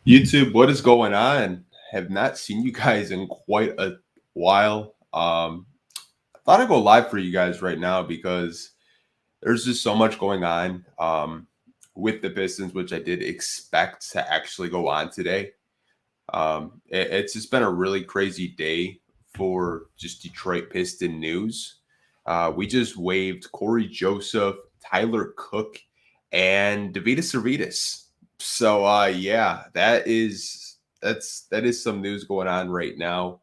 YouTube, what is going on? Have not seen you guys in quite a while. I thought I'd go live for you guys right now because there's just so much going on with the Pistons, which I did expect to actually go on today. It's just been a really crazy day for just Detroit Piston news. We just waived Corey Joseph, Tyler Cook, and Davidas Servitas. So yeah, that is some news going on right now.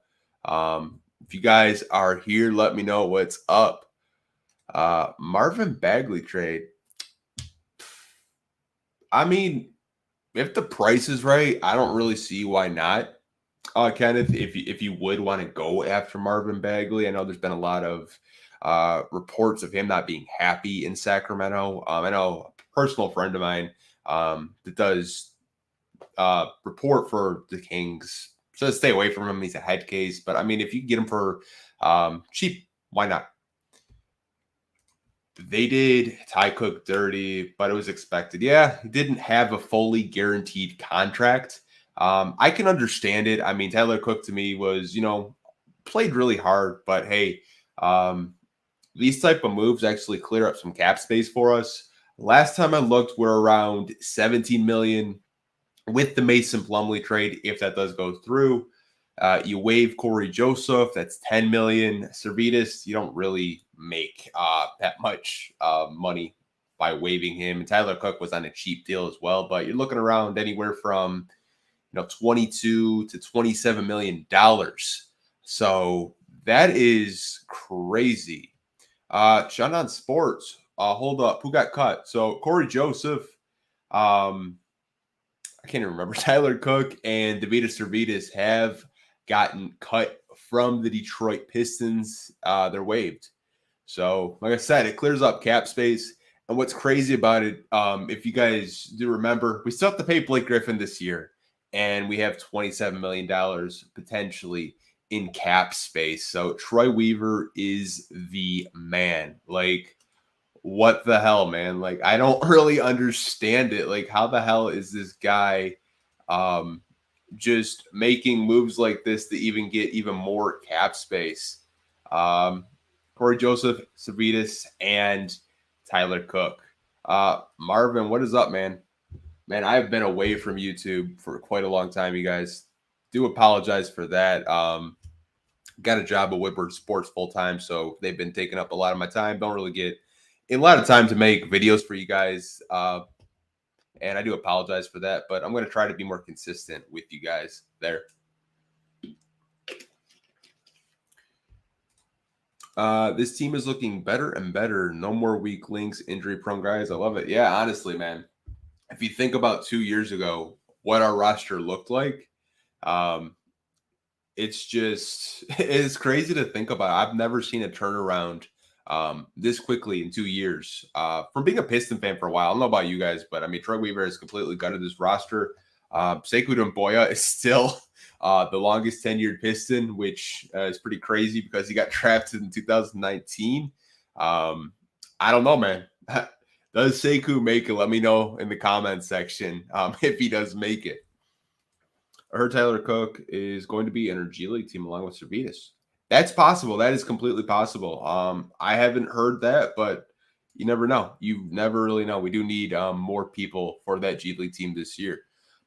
If you guys are here, let me know what's up. Marvin Bagley trade. I mean, if the price is right, I don't really see why not. Kenneth, if you would want to go after Marvin Bagley, I know there's been a lot of reports of him not being happy in Sacramento. I know a personal friend of mine that does report for the Kings. So stay away from him. He's a head case. But I mean, if you get him for cheap, why not? They did Ty Cook dirty, but it was expected. Yeah, he didn't have a fully guaranteed contract. I can understand it. I mean, Tyler Cook to me was, played really hard, but hey, these type of moves actually clear up some cap space for us. Last time I looked, we're around 17 million with the Mason Plumlee trade. If that does go through, you waive Corey Joseph, that's 10 million. Servitas, you don't really make that much money by waiving him. And Tyler Cook was on a cheap deal as well, but you're looking around anywhere from 22 to 27 million dollars. So that is crazy. Sean on Sports, hold up, who got cut? So Corey Joseph, I can't even remember. Tyler Cook and Davidas Servitas have gotten cut from the Detroit Pistons. They're waived. So, like I said, it clears up cap space. And what's crazy about it, if you guys do remember, we still have to pay Blake Griffin this year, and we have $27 million potentially in cap space. So Troy Weaver is the man. Like, what the hell, man? Like, I don't really understand it. Like, how the hell is this guy just making moves like this to even get even more cap space? Corey Joseph, Servitas, and Tyler Cook. Marvin, what is up, man? Man, I've been away from YouTube for quite a long time, you guys. Do apologize for that. Got a job at Woodward Sports full time, so they've been taking up a lot of my time. Don't really get a lot of time to make videos for you guys. And I do apologize for that, but I'm going to try to be more consistent with you guys there. This team is looking better and better. No more weak links, injury-prone guys. I love it. Yeah, honestly, man. If you think about 2 years ago, what our roster looked like, it's crazy to think about. I've never seen a turnaround this quickly in 2 years. From being a Piston fan for a while, I don't know about you guys, but I mean, Troy Weaver has completely gutted this roster. Sekou Doumbouya is still the longest tenured Piston, which is pretty crazy because he got drafted in 2019. I don't know, man. Does Sekou make it? Let me know in the comments section if he does make it. I heard Tyler Cook is going to be in our G League team along with Servitas. That's possible. That is completely possible. I haven't heard that, but you never know. You never really know. We do need more people for that G League team this year.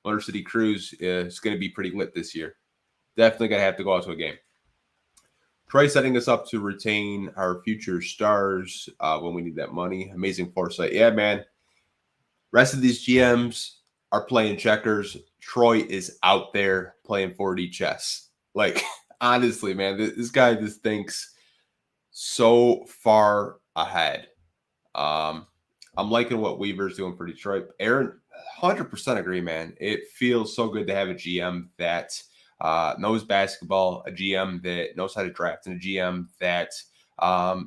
Motor City Cruise is going to be pretty lit this year. Definitely going to have to go out to a game. Troy setting us up to retain our future stars when we need that money. Amazing foresight. Yeah, man. Rest of these GMs are playing checkers. Troy is out there playing 4D chess. Like, honestly, man, this guy just thinks so far ahead. I'm liking what Weaver's doing for Detroit. Aaron, 100% agree, man. It feels so good to have a GM that knows basketball, a GM that knows how to draft, and a GM that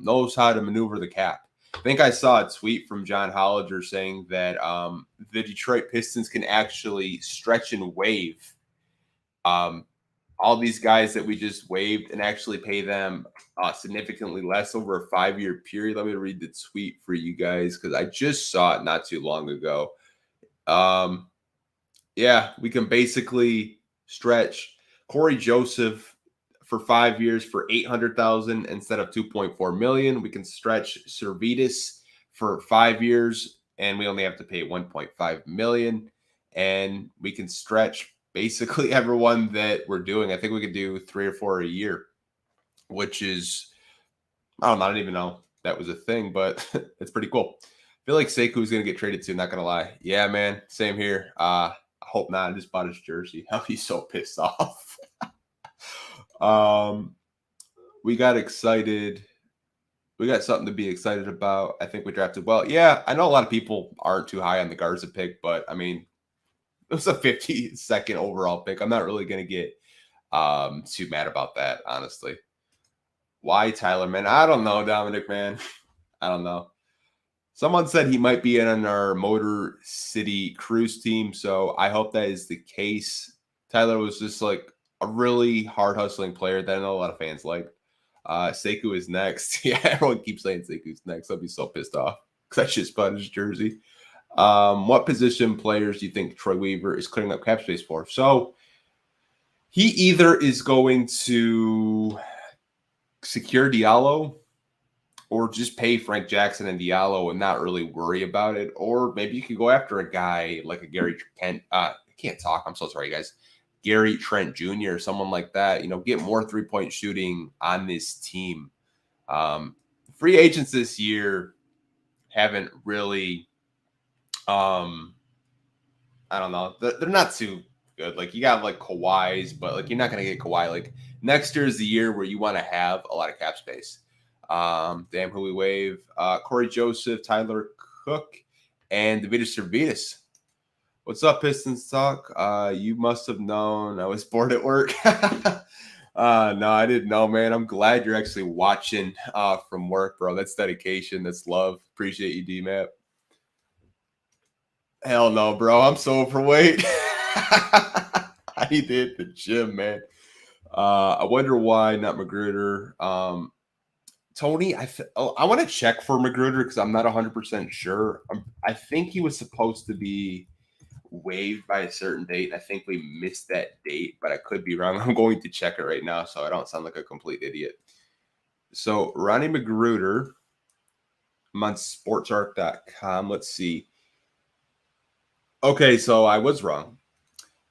knows how to maneuver the cap. I think I saw a tweet from John Hollinger saying that the Detroit Pistons can actually stretch and waive all these guys that we just waived and actually pay them significantly less over a 5-year period. Let me read the tweet for you guys because I just saw it not too long ago. Yeah, we can basically stretch Corey Joseph for 5 years for 800,000 instead of 2.4 million. We can stretch Servetus for 5 years and we only have to pay 1.5 million. And we can stretch basically everyone that we're doing. I think we could do 3 or 4 a year, which is I don't know. I didn't even know that was a thing, but it's pretty cool. I feel like Sekou is going to get traded too. Not going to lie. Yeah, man. Same here. I hope not. I just bought his jersey. I'll be so pissed off. um, we got excited. We got something to be excited about. I think we drafted well. Yeah, I know a lot of people aren't too high on the Garza pick, but I mean, it was a 52nd overall pick. I'm not really going to get too mad about that, honestly. Why Tyler, man? I don't know, Dominic, man. I don't know. Someone said he might be in our Motor City Cruise team, so I hope that is the case. Tyler was just like a really hard hustling player that I know a lot of fans like. Sekou is next. Yeah, everyone keeps saying Sekou's next. I'll be so pissed off because I just bought his jersey. What position players do you think Troy Weaver is clearing up cap space for? So he either is going to secure Diallo or just pay Frank Jackson and Diallo and not really worry about it. Or maybe you could go after a guy like a Gary Kent. I can't talk. I'm so sorry, guys. Gary Trent Jr., someone like that. You know, get more 3-point shooting on this team. Free agents this year haven't really, I don't know. They're not too good. Like you got like Kawhi's, but like you're not gonna get Kawhi. Like next year is the year where you want to have a lot of cap space. Damn, who we waive? Corey Joseph, Tyler Cook, and Davidas Servetus. What's up, Pistons talk? You must have known I was bored at work. No, I didn't know, man. I'm glad you're actually watching from work, bro. That's dedication. That's love. Appreciate you, D-Map. Hell no, bro. I'm so overweight. I need to hit the gym, man. I wonder why not Magruder. Tony, I want to check for Magruder because I'm not 100% sure. I think he was supposed to be waived by a certain date. I think we missed that date, but I could be wrong. I'm going to check it right now so I don't sound like a complete idiot. So Ronnie Magruder, I'm on sportsarc.com. Let's see. Okay, so I was wrong.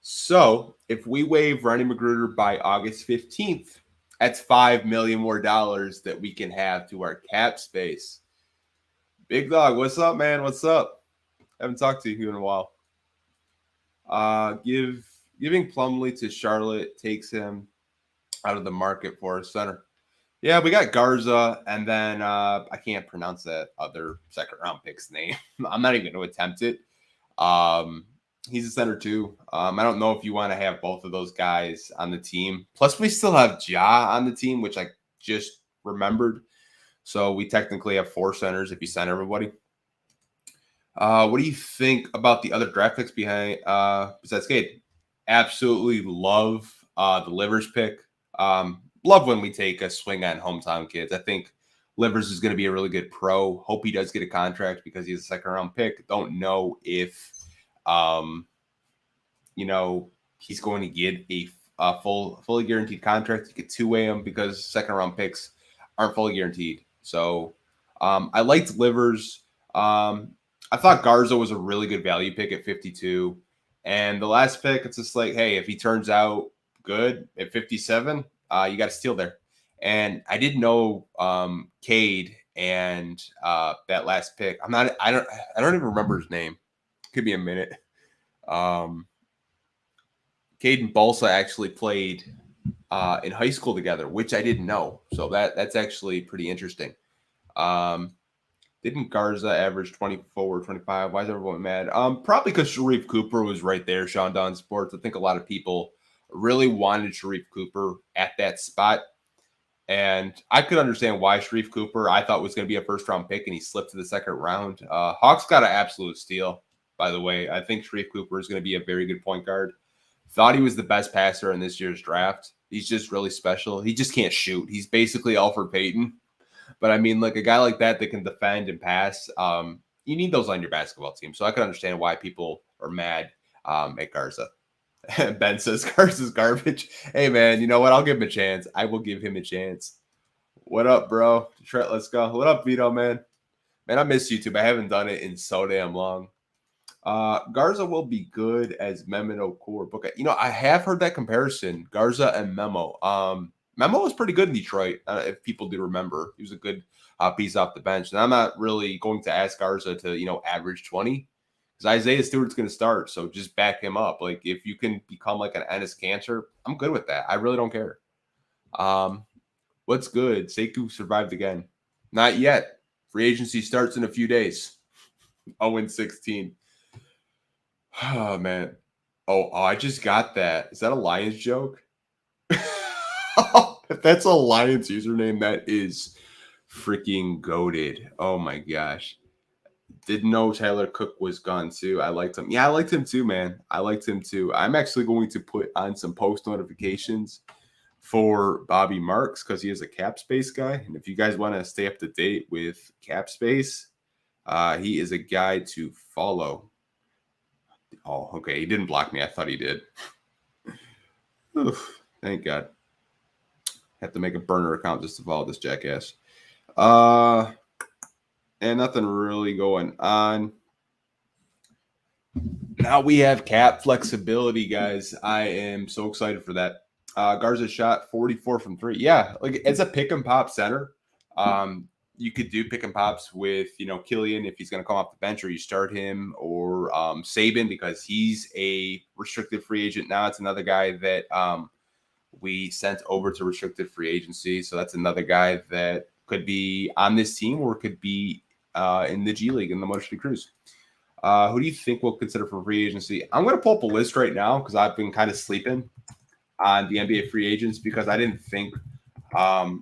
So if we waive Ronnie Magruder by August 15th, that's $5 million more that we can have to our cap space. Big dog, what's up, man? What's up? Haven't talked to you in a while. Giving Plumlee to Charlotte takes him out of the market for a center. Yeah, we got Garza, and then I can't pronounce that other second round pick's name. I'm not even going to attempt it. He's a center too. I don't know if you want to have both of those guys on the team. Plus, we still have Ja on the team, which I just remembered. So we technically have 4 centers if you send everybody. What do you think about the other draft picks behind besides Cade? Absolutely love the Livers pick. Love when we take a swing on hometown kids. I think Livers is going to be a really good pro. Hope he does get a contract because he's a second round pick. Don't know if he's going to get a fully guaranteed contract. You could two-way him because second round picks aren't fully guaranteed. So I liked Livers. I thought Garza was a really good value pick at 52. And the last pick, it's just like, hey, if he turns out good at 57, you got to steal there. And I didn't know Cade and that last pick. I don't even remember his name. Could be a minute. Cade and Balsa actually played in high school together, which I didn't know. So that's actually pretty interesting. Didn't Garza average 24 or 25? Why is everyone mad? Probably because Sharif Cooper was right there, Sean Don Sports. I think a lot of people really wanted Sharif Cooper at that spot. And I could understand why Sharif Cooper, I thought, was going to be a first-round pick, and he slipped to the second round. Hawks got an absolute steal, by the way. I think Sharif Cooper is going to be a very good point guard. Thought he was the best passer in this year's draft. He's just really special. He just can't shoot. He's basically Alfred Payton. But I mean, like a guy like that can defend and pass, you need those on your basketball team. So I can understand why people are mad. at Garza. Ben says Garza's garbage. Hey, man, you know what? I'll give him a chance. I will give him a chance. What up, bro? Detroit, let's go. What up, Vito, man? Man, I miss YouTube. I haven't done it in so damn long. Garza will be good as Memo Core book. You know, I have heard that comparison, Garza and Memo. Memo was pretty good in Detroit, if people do remember. He was a good piece off the bench. And I'm not really going to ask Garza to, average 20 because Isaiah Stewart's going to start. So just back him up. Like, if you can become like an Ennis Cantor, I'm good with that. I really don't care. What's good? Sekou survived again. Not yet. Free agency starts in a few days. 0-16. Oh, man. Oh, I just got that. Is that a Lions joke? If that's a Lions username, that is freaking goated. Oh, my gosh. Didn't know Tyler Cook was gone, too. I liked him. Yeah, I liked him, too, man. I liked him, too. I'm actually going to put on some post notifications for Bobby Marks because he is a cap space guy. And if you guys want to stay up to date with cap space, he is a guy to follow. Oh, okay. He didn't block me. I thought he did. Oof, thank God. Have to make a burner account just to follow this jackass. And nothing really going on. Now we have cap flexibility, guys. I am so excited for that. Garza shot 44 from 3. Yeah, like it's a pick and pop center. You could do pick and pops with, Killian if he's going to come off the bench, or you start him, or Saban because he's a restricted free agent now. It's another guy that we sent over to restricted free agency. So that's another guy that could be on this team or could be in the G League in the Motor City Cruise. Who do you think we'll consider for free agency? I'm going to pull up a list right now because I've been kind of sleeping on the NBA free agents because I didn't think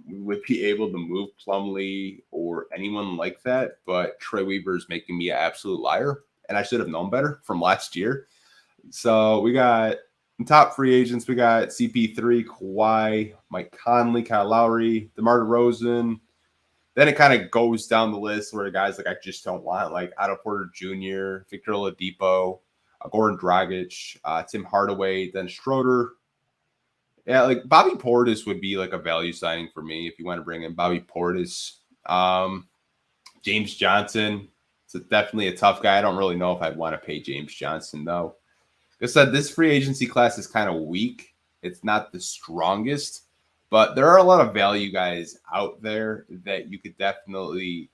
we would be able to move Plumlee or anyone like that. But Troy Weaver is making me an absolute liar, and I should have known better from last year. So we got top free agents. We got CP3, Kawhi, Mike Conley, Kyle Lowry, DeMar DeRozan. Then it kind of goes down the list where the guys like I just don't want, like Otto Porter Jr., Victor Oladipo, Goran Dragic, Tim Hardaway, Dennis Schroeder. Yeah, like Bobby Portis would be like a value signing for me if you want to bring in Bobby Portis. James Johnson, it's definitely a tough guy. I don't really know if I'd want to pay James Johnson, though. Like I said, this free agency class is kind of weak. It's not the strongest, but there are a lot of value guys out there that you could definitely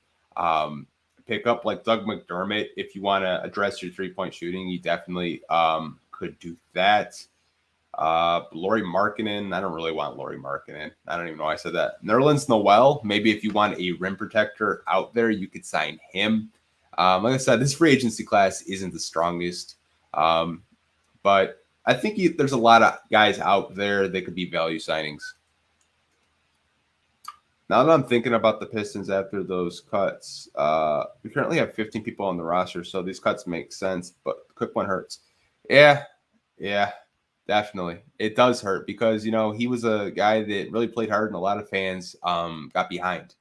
pick up, like Doug McDermott. If you want to address your three-point shooting, you definitely could do that. Lauri Markkanen. I don't really want Lauri Markkanen. I don't even know why I said that. Nerlens Noel. Maybe if you want a rim protector out there, you could sign him. Like I said, this free agency class isn't the strongest. But I think there's a lot of guys out there that could be value signings. Now that I'm thinking about the Pistons after those cuts, we currently have 15 people on the roster, so these cuts make sense, but the quick one hurts. Yeah, definitely. It does hurt because, he was a guy that really played hard and a lot of fans got behind.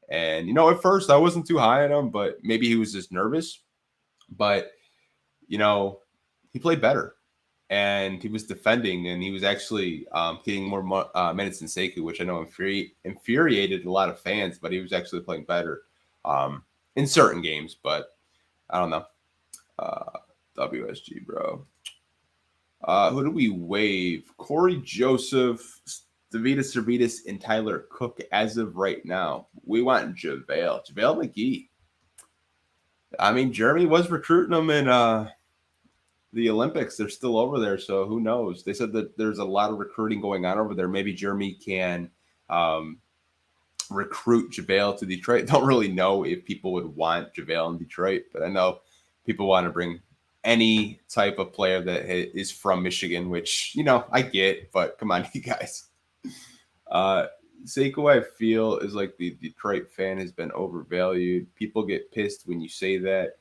And, at first I wasn't too high on him, but maybe he was just nervous. But, he played better. And he was defending, and he was actually getting more minutes than Sekou, which I know infuriated a lot of fans, but he was actually playing better in certain games. But I don't know. WSG, bro. Who do we waive? Corey Joseph, Davidas Servidis, and Tyler Cook as of right now. We want JaVale McGee. I mean, Jeremy was recruiting him in the Olympics. They're still over there, so who knows? They said that there's a lot of recruiting going on over there. Maybe Jeremy can recruit JaVale to Detroit. Don't really know if people would want JaVale in Detroit, but I know people want to bring any type of player that is from Michigan, which, I get, but come on, you guys. Sekou, I feel, is like the Detroit fan has been overvalued. People get pissed when you say that.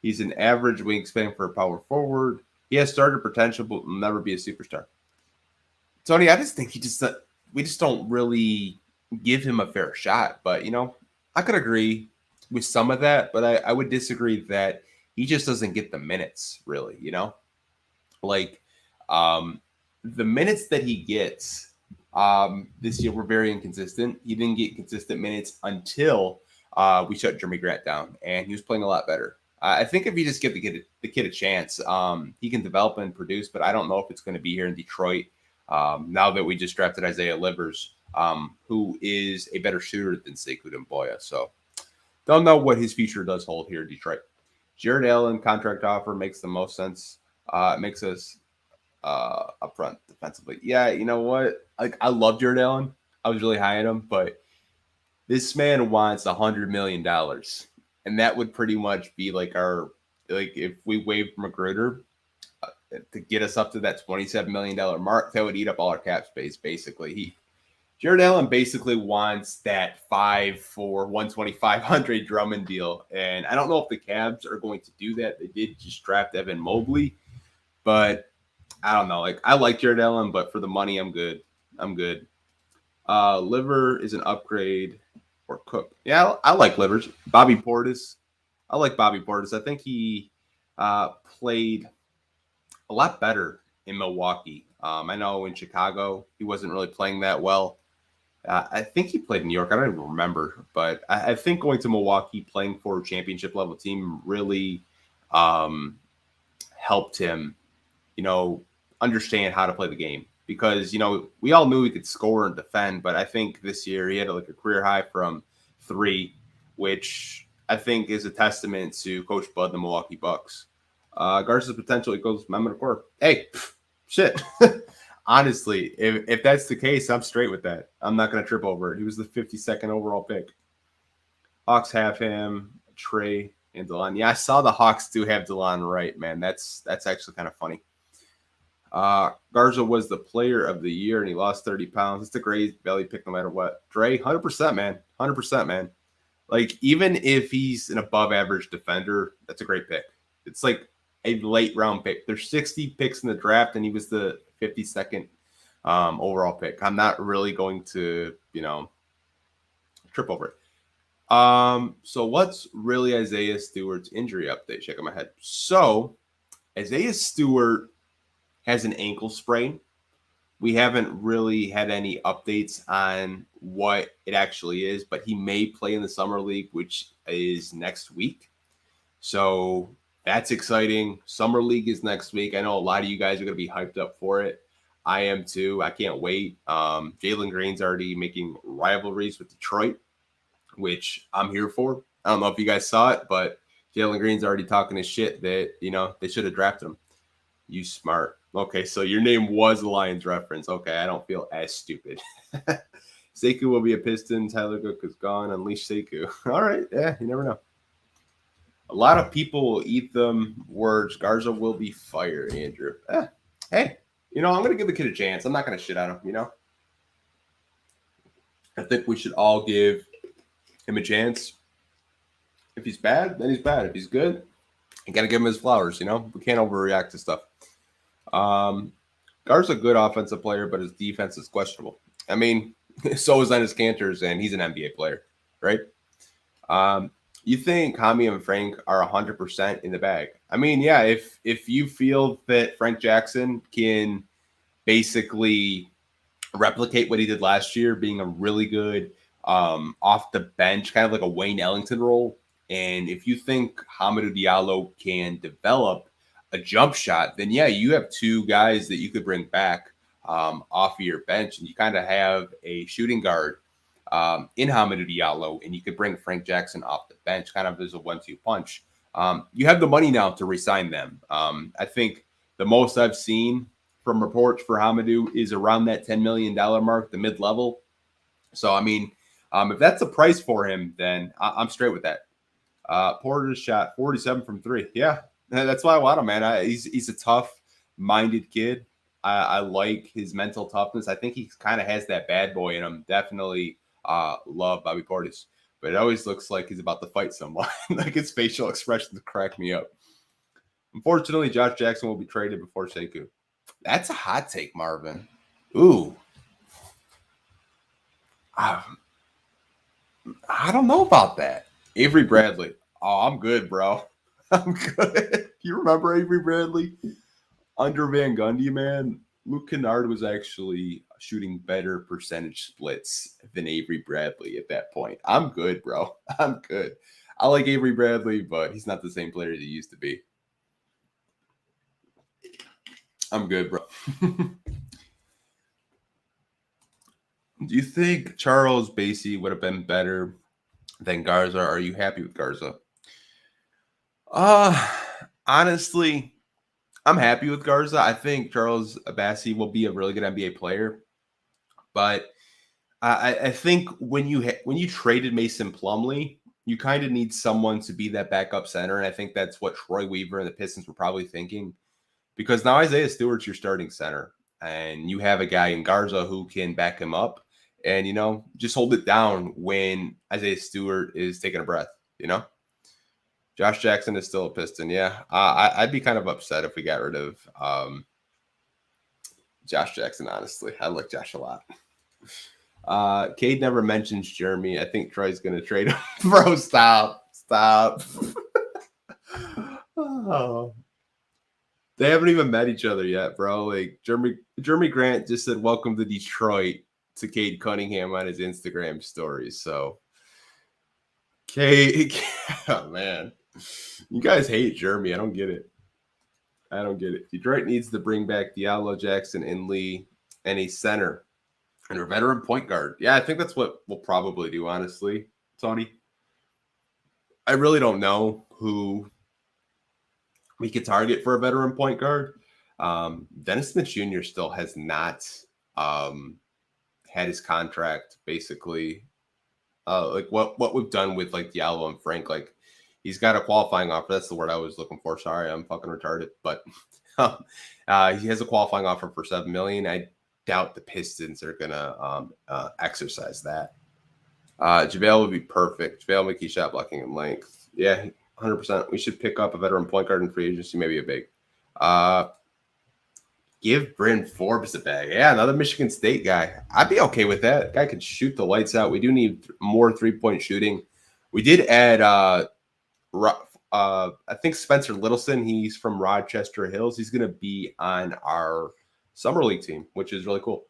He's an average wingspan for a power forward. He has starter potential, but will never be a superstar. Tony, I just think we just don't really give him a fair shot. But, I could agree with some of that, but I would disagree that he just doesn't get the minutes, really, Like, the minutes that he gets this year were very inconsistent. He didn't get consistent minutes until we shut Jeremy Grant down, and he was playing a lot better. I think if you just give the kid a chance, he can develop and produce. But I don't know if it's going to be here in Detroit now that we just drafted Isaiah Livers, who is a better shooter than Sekou Doumbouya. So don't know what his future does hold here in Detroit. Jared Allen contract offer makes the most sense. It makes us up front defensively. Yeah, you know what? Like, I love Jared Allen. I was really high on him, but this man wants $100 million, and that would pretty much be like if we waived Magruder to get us up to that $27 million mark, that would eat up all our cap space. Basically, Jared Allen basically wants that 5 for 125 Drummond deal, and I don't know if the Cavs are going to do that. They did just draft Evan Mobley, but I don't know. Like, I like Jared Allen, but for the money, I'm good. Liver is an upgrade or Cook. Yeah, I like Livers. Bobby Portis. I like Bobby Portis. I think he played a lot better in Milwaukee. I know in Chicago he wasn't really playing that well. I think he played in New York. I don't even remember, but I think going to Milwaukee, playing for a championship level team, really helped him, understand how to play the game. Because, we all knew he could score and defend, but I think this year he had like a career high from 3, which I think is a testament to Coach Bud and the Milwaukee Bucks. Garza's potential equals Mehmet Okur. Hey, shit. Honestly, if that's the case, I'm straight with that. I'm not going to trip over it. He was the 52nd overall pick. Hawks have him, Trey, and DeLon. Yeah, I saw the Hawks do have DeLon Wright, man. That's actually kind of funny. Garza was the player of the year, and he lost 30 pounds. It's a great belly pick no matter what. Dre, 100%, man. 100%, man. Like, even if he's an above-average defender, that's a great pick. It's like a late-round pick. There's 60 picks in the draft, and he was the 52nd overall pick. I'm not really going to, trip over it. So what's really Isaiah Stewart's injury update? Shaking my head. So Isaiah Stewart has an ankle sprain. We haven't really had any updates on what it actually is, but he may play in the summer league, which is next week. So that's exciting. Summer league is next week. I know a lot of you guys are going to be hyped up for it. I am too. I can't wait. Jalen Green's already making rivalries with Detroit, which I'm here for. I don't know if you guys saw it, but Jalen Green's already talking his shit that, they should have drafted him. You smart. Okay, so your name was a Lions reference. Okay, I don't feel as stupid. Sekou will be a Piston. Tyler Cook is gone. Unleash Sekou. All right, yeah, you never know. A lot of people will eat them words. Garza will be fired, Andrew. Hey, I'm going to give the kid a chance. I'm not going to shit on him, I think we should all give him a chance. If he's bad, then he's bad. If he's good, you got to give him his flowers, We can't overreact to stuff. Garza's a good offensive player, but his defense is questionable. I mean, so is Enes Kanter's, and he's an NBA player, right? You think Hami and Frank are 100% in the bag? I mean, yeah, if you feel that Frank Jackson can basically replicate what he did last year, being a really good off the bench, kind of like a Wayne Ellington role, and if you think Hamidou Diallo can develop a jump shot, then yeah, you have 2 guys that you could bring back off of your bench, and you kind of have a shooting guard in Hamidou Diallo, and you could bring Frank Jackson off the bench, kind of as a 1-2 punch. You have the money now to re-sign them. I think the most I've seen from reports for Hamidou is around that $10 million mark, the mid-level. So, I mean, if that's a price for him, then I'm straight with that. Porter shot 47 from 3. Yeah, that's why I want him, man. He's a tough-minded kid. I like his mental toughness. I think he kind of has that bad boy in him. Definitely love Bobby Portis. But it always looks like he's about to fight someone. Like, his facial expressions crack me up. Unfortunately, Josh Jackson will be traded before Sekou. That's a hot take, Marvin. Ooh. I don't know about that. Avery Bradley. Oh, I'm good, bro. I'm good. You remember Avery Bradley? Under Van Gundy, man, Luke Kennard was actually shooting better percentage splits than Avery Bradley at that point. I'm good, bro. I'm good. I like Avery Bradley, but he's not the same player he used to be. I'm good, bro. Do you think Charles Bassey would have been better than Garza? Are you happy with Garza? Uh Honestly, I'm happy with Garza. I think Charles Bassey will be a really good NBA player, but I think when you traded Mason Plumlee, you kind of need someone to be that backup center, and I think that's what Troy Weaver and the Pistons were probably thinking, because now Isaiah Stewart's your starting center, and you have a guy in Garza who can back him up, and just hold it down when Isaiah Stewart is taking a breath. Josh Jackson is still a Piston. Yeah, I'd be kind of upset if we got rid of Josh Jackson. Honestly, I like Josh a lot. Cade never mentions Jeremy. I think Troy's gonna trade him. Bro, stop. Oh. They haven't even met each other yet, bro. Like Jeremy Grant just said welcome to Detroit to Cade Cunningham on his Instagram stories. So Cade, oh man. You guys hate Jeremy. I don't get it. Detroit needs to bring back Diallo, Jackson, and Lee, and a center and a veteran point guard. Yeah, I think that's what we'll probably do, honestly, Tony. I really don't know who we could target for a veteran point guard. Dennis Smith Jr. still has not had his contract, basically. Like what we've done with like Diallo and Frank, like he's got a qualifying offer. That's the word I was looking for. Sorry, I'm fucking retarded. But he has a qualifying offer for $7 million. I doubt the Pistons are gonna exercise that. JaVale would be perfect. JaVale make his shot blocking and length. Yeah, 100%. We should pick up a veteran point guard in free agency, maybe a big. Give Bryn Forbes a bag. Yeah, another Michigan State guy. I'd be okay with that. Guy could shoot the lights out. We do need more 3-point shooting. We did add I think Spencer Littleson. He's from Rochester Hills. He's going to be on our summer league team, which is really cool.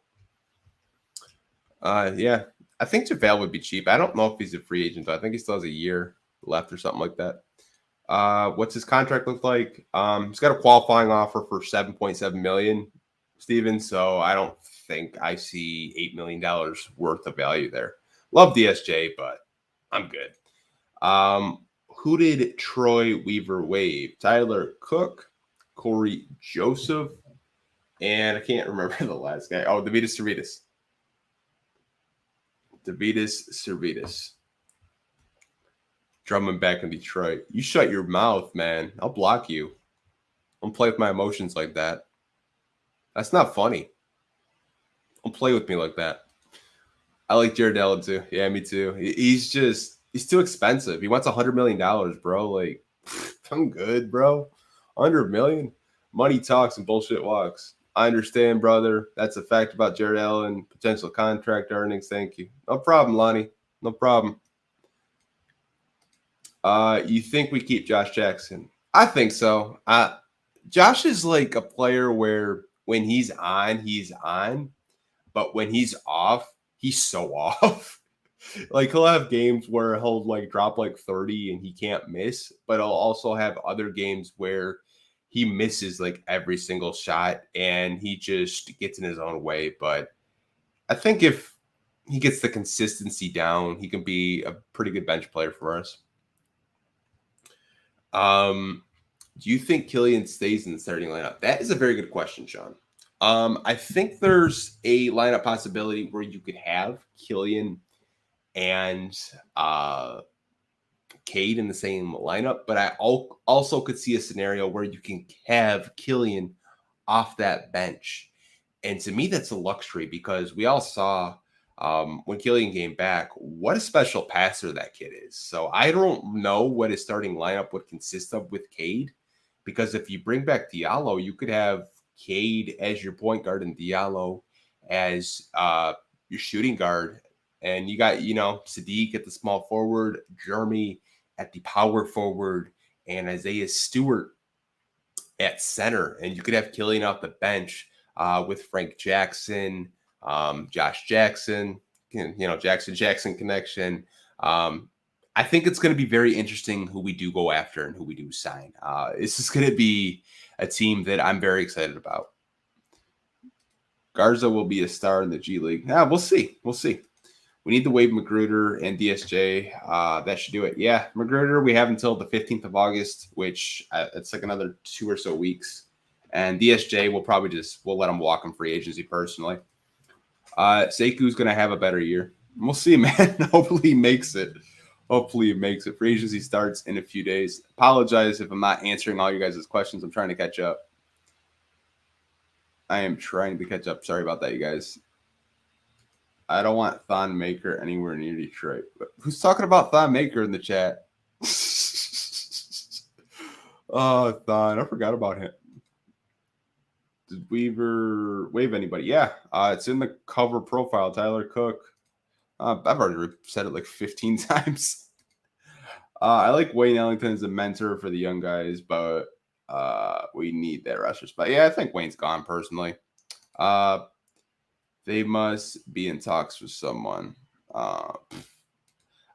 Yeah, I think JaVale would be cheap. I don't know if he's a free agent, though. I think he still has a year left or something like that. What's his contract look like? He's got a qualifying offer for $7.7 million, Steven. So I don't think I see $8 million worth of value there. Love DSJ, but I'm good. Who did Troy Weaver waive? Tyler Cook, Corey Joseph, and I can't remember the last guy. Oh, Davidas Servidis. Drummond back in Detroit. You shut your mouth, man. I'll block you. Don't play with my emotions like that. That's not funny. Don't play with me like that. I like Jared Allen too. Yeah, me too. He's too expensive. He wants $100 million, bro. Like, I'm good, bro. $100 million. Money talks and bullshit walks. I understand, brother. That's a fact about Jared Allen. Potential contract earnings. Thank you. No problem, Lonnie. No problem. You think we keep Josh Jackson? I think so. Josh is like a player where when he's on, but when he's off, he's so off. Like he'll have games where he'll like drop like 30 and he can't miss, but he'll also have other games where he misses like every single shot and he just gets in his own way. But I think if he gets the consistency down, he can be a pretty good bench player for us. Do you think Killian stays in the starting lineup? That is a very good question, Sean. I think there's a lineup possibility where you could have Killian and Cade in the same lineup, but I also could see a scenario where you can have Killian off that bench. And to me, that's a luxury because we all saw when Killian came back, what a special passer that kid is. So I don't know what his starting lineup would consist of with Cade, because if you bring back Diallo, you could have Cade as your point guard and Diallo as your shooting guard. And you got, Sadiq at the small forward, Jeremy at the power forward, and Isaiah Stewart at center, and you could have Killian off the bench with Frank Jackson, Josh Jackson, Jackson connection. I think it's going to be very interesting who we do go after and who we do sign. This is going to be a team that I'm very excited about. Garza will be a star in the G League. Yeah, we'll see. We'll see. We need to waive Magruder and DSJ. That should do it. Yeah, Magruder, we have until the 15th of August, which it's like another 2 or so weeks. And DSJ, we'll let him walk in free agency personally. Seku's going to have a better year. We'll see, man. Hopefully he makes it. Free agency starts in a few days. Apologize if I'm not answering all you guys' questions. I'm trying to catch up. I am trying to catch up. Sorry about that, you guys. I don't want Thon Maker anywhere near Detroit. But who's talking about Thon Maker in the chat? Oh, Thon. I forgot about him. Did Weaver waive anybody? Yeah. It's in the cover profile. Tyler Cook. I've already said it like 15 times. I like Wayne Ellington as a mentor for the young guys, but we need that roster spot. Yeah, I think Wayne's gone personally. They must be in talks with someone. I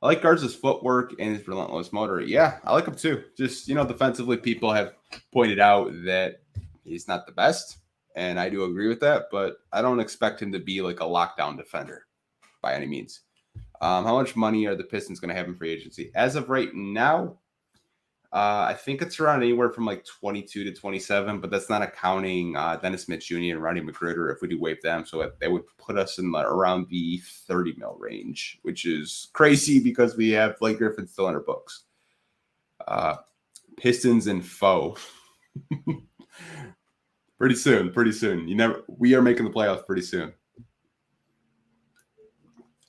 like Garza's footwork and his relentless motor. Yeah, I like him too. Just, defensively, people have pointed out that he's not the best, and I do agree with that, but I don't expect him to be like a lockdown defender by any means. How much money are the Pistons going to have in free agency? As of right now, I think it's around anywhere from like 22 to 27, but that's not accounting Dennis Smith Jr. and Rodney Magruder if we do waive them. So they would put us in around the 30 mil range, which is crazy because we have Blake Griffin still in our books. Pistons and foe. Pretty soon. We are making the playoffs pretty soon.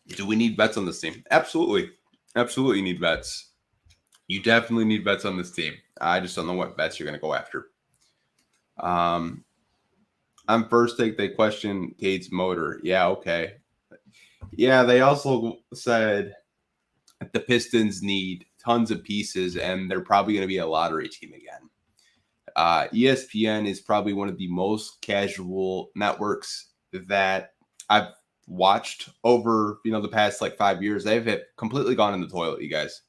Do we need vets on this team? Absolutely need vets. You definitely need vets on this team. I just don't know what vets you're going to go after. On first take, they question Cade's motor. Yeah, okay. Yeah, they also said that the Pistons need tons of pieces, and they're probably going to be a lottery team again. ESPN is probably one of the most casual networks that I've watched over, the past like 5 years. They've completely gone in the toilet, you guys.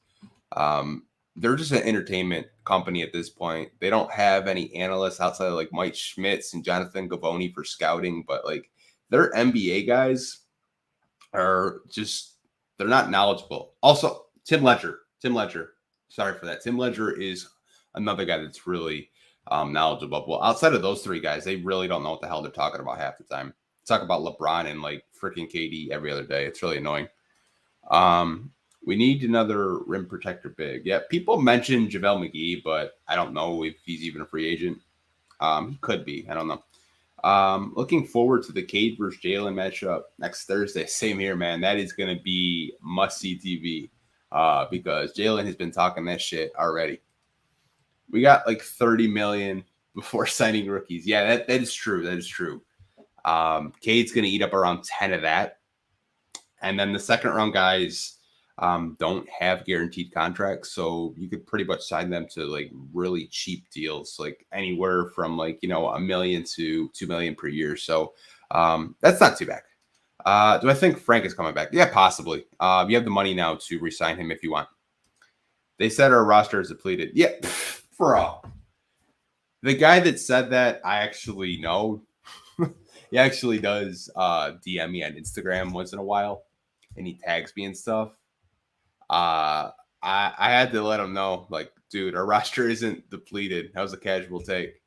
They're just an entertainment company at this point. They don't have any analysts outside of like Mike Schmitz and Jonathan Gavoni for scouting, but like their NBA guys are just, they're not knowledgeable. Also, Tim Ledger. Sorry for that. Tim Ledger is another guy that's really knowledgeable. Well, outside of those three guys, they really don't know what the hell they're talking about half the time. Talk about LeBron and like freaking KD every other day. It's really annoying. We need another rim protector big. Yeah, people mention JaVale McGee, but I don't know if he's even a free agent. He could be. I don't know. Looking forward to the Cade versus Jalen matchup next Thursday. Same here, man. That is going to be must-see TV because Jalen has been talking that shit already. We got like $30 million before signing rookies. Yeah, that is true. Cade's going to eat up around 10 of that. And then the second round guys don't have guaranteed contracts, so you could pretty much sign them to like really cheap deals, like anywhere from like $1 million to $2 million per year. So that's not too bad. Do I think Frank is coming back? Yeah, possibly. You have the money now to re-sign him if you want. They said our roster is depleted. Yeah, bro. The guy that said that, I actually know. He actually does DM me on Instagram once in a while, and he tags me and stuff. I had to let him know, like, dude, our roster isn't depleted. That was a casual take.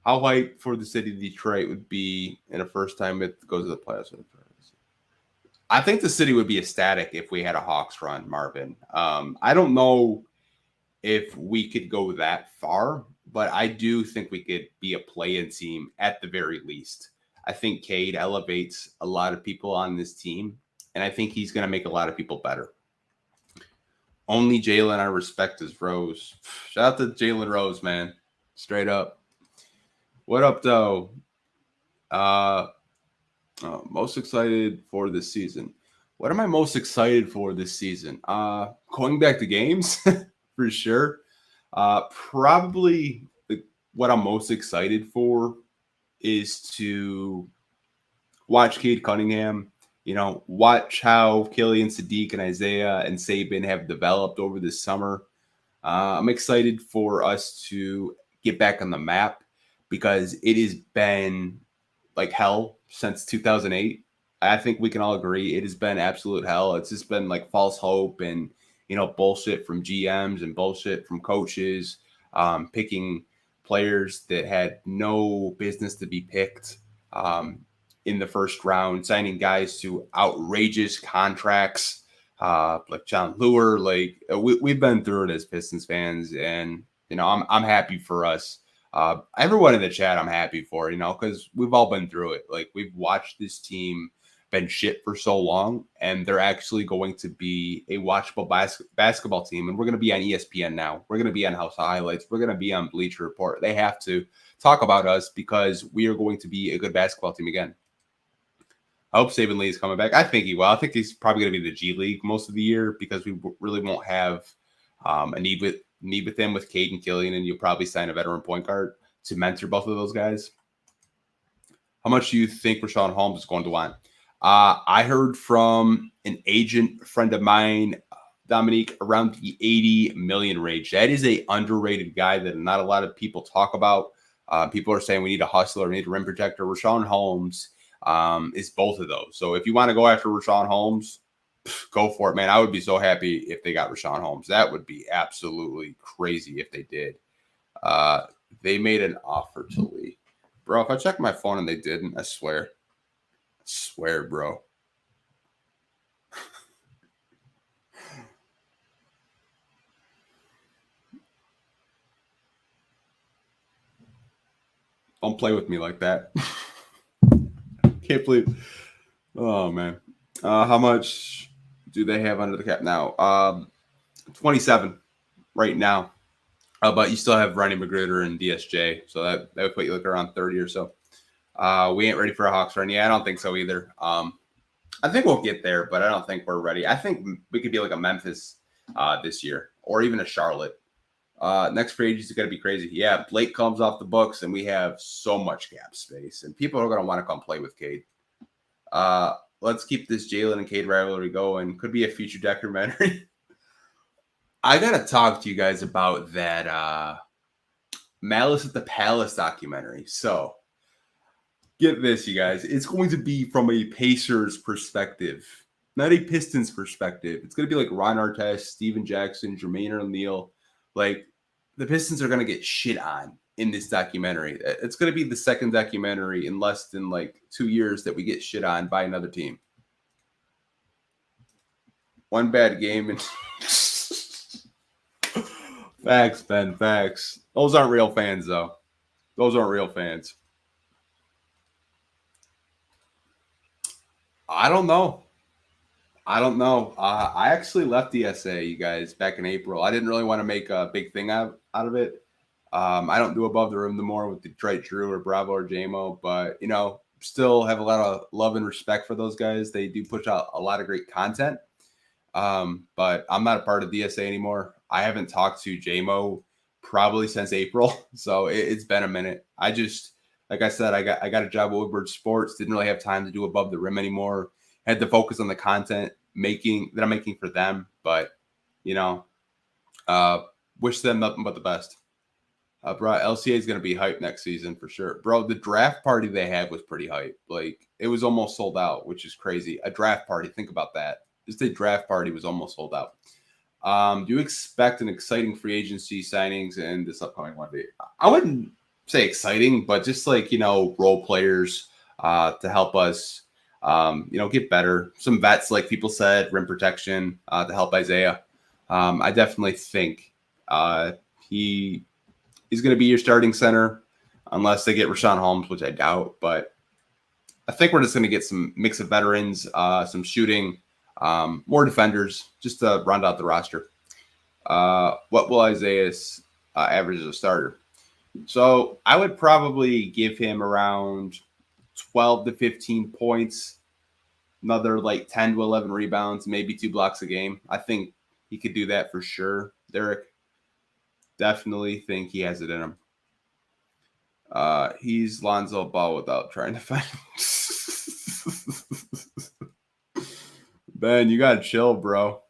How hyped for the city of Detroit would be in a first time it goes to the playoffs? I think the city would be ecstatic if we had a Hawks run, Marvin. I don't know if we could go that far, but I do think we could be a play-in team at the very least. I think Cade elevates a lot of people on this team, and I think he's going to make a lot of people better. Only Jalen I respect is Rose. Shout out to Jalen Rose, man. Straight up. What up, though? Most excited for this season. What am I most excited for this season? Going back to games, for sure. Probably what I'm most excited for is to watch Cade Cunningham, watch how Killian Sadiq and Isaiah and Saban have developed over this summer. I'm excited for us to get back on the map because it has been like hell since 2008. I think we can all agree it has been absolute hell. It's just been like false hope and bullshit from GMs and bullshit from coaches, picking players that had no business to be picked in the first round, signing guys to outrageous contracts like John Lure. Like we've been through it as Pistons fans, and I'm happy for us. Everyone in the chat, I'm happy for, because we've all been through it. Like we've watched this team been shit for so long, and they're actually going to be a watchable basketball team. And we're going to be on ESPN now. We're going to be on House Highlights. We're going to be on Bleacher Report. They have to talk about us because we are going to be a good basketball team again. I hope Saban Lee is coming back. I think he will. I think he's probably going to be the G League most of the year because we really won't have a need with him with Cade and Killian, and you'll probably sign a veteran point guard to mentor both of those guys. How much do you think Richaun Holmes is going to want? I heard from an agent friend of mine, Dominique, around the 80 million range. That is a underrated guy that not a lot of people talk about. People are saying we need a hustler, we need a rim protector. Richaun Holmes is both of those. So if you want to go after Richaun Holmes, go for it, man. I would be so happy if they got Richaun Holmes. That would be absolutely crazy if they did. They made an offer to Lee. Bro, if I check my phone and they didn't, I swear, bro. Don't play with me like that. Can't believe. Oh, man. How much do they have under the cap now? 27 right now. But you still have Ronnie Magruder and DSJ. So that would put you like around 30 or so. We ain't ready for a Hawks run. Yeah, I don't think so either. I think we'll get there, but I don't think we're ready. I think we could be like a Memphis this year or even a Charlotte. Next free agency is going to be crazy. Yeah, Blake comes off the books, and we have so much cap space, and people are going to want to come play with Cade. Let's keep this Jalen and Cade rivalry going. Could be a future documentary. I got to talk to you guys about that Malice at the Palace documentary. So get this, you guys. It's going to be from a Pacers perspective, not a Pistons perspective. It's going to be like Ron Artest, Steven Jackson, Jermaine O'Neal. Like, the Pistons are going to get shit on in this documentary. It's going to be the second documentary in less than like 2 years that we get shit on by another team. One bad game. And facts, Ben, facts. Those aren't real fans, though. Those aren't real fans. I don't know. I actually left DSA, you guys, back in April. I didn't really want to make a big thing out of it. I don't do Above the Rim no more with Detroit Drew or Bravo or JMO, but, still have a lot of love and respect for those guys. They do push out a lot of great content. But I'm not a part of DSA anymore. I haven't talked to JMO probably since April. So it's been a minute. I just, like I said, I got a job at Woodward Sports. Didn't really have time to do Above the Rim anymore. Had to focus on the content that I'm making for them. But, wish them nothing but the best. Bro, LCA is going to be hyped next season for sure. Bro, the draft party they had was pretty hype. Like, it was almost sold out, which is crazy. A draft party, think about that. Just a draft party was almost sold out. Do you expect an exciting free agency signings in this upcoming one? I wouldn't say exciting, but just like, role players to help us, get better. Some vets, like people said, rim protection to help Isaiah. I definitely think he's going to be your starting center unless they get Richaun Holmes, which I doubt. But I think we're just going to get some mix of veterans, some shooting, more defenders, just to round out the roster. What will Isaiah's average as a starter? So I would probably give him around 12 to 15 points, another like 10 to 11 rebounds, maybe 2 blocks a game. I think he could do that for sure, Derek. Definitely think he has it in him. He's Lonzo Ball without trying to find. Ben, you gotta chill, bro.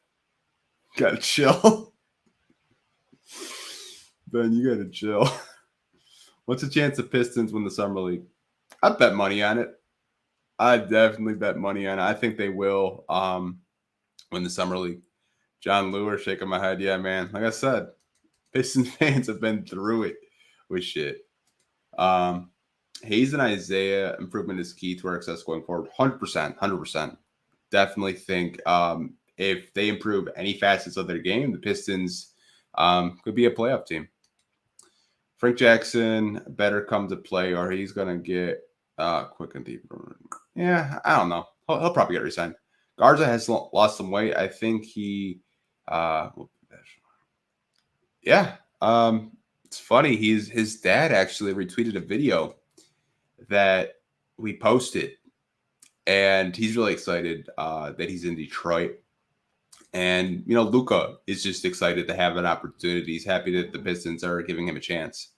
Gotta chill. Ben, you gotta chill. What's the chance the Pistons win the summer league? I bet money on it. I definitely bet money on it. I think they will win the summer league. John Lewis shaking my head. Yeah, man. Like I said, Pistons fans have been through it with shit. Hayes and Isaiah improvement is key to our success going forward. 100%. 100%. Definitely think if they improve any facets of their game, the Pistons could be a playoff team. Frank Jackson better come to play or he's going to get quick and deep. Yeah, I don't know. He'll probably get re-signed. Garza has lost some weight. I think he yeah. It's funny. His dad actually retweeted a video that we posted, and he's really excited that he's in Detroit. And Luka is just excited to have an opportunity. He's happy that the Pistons are giving him a chance.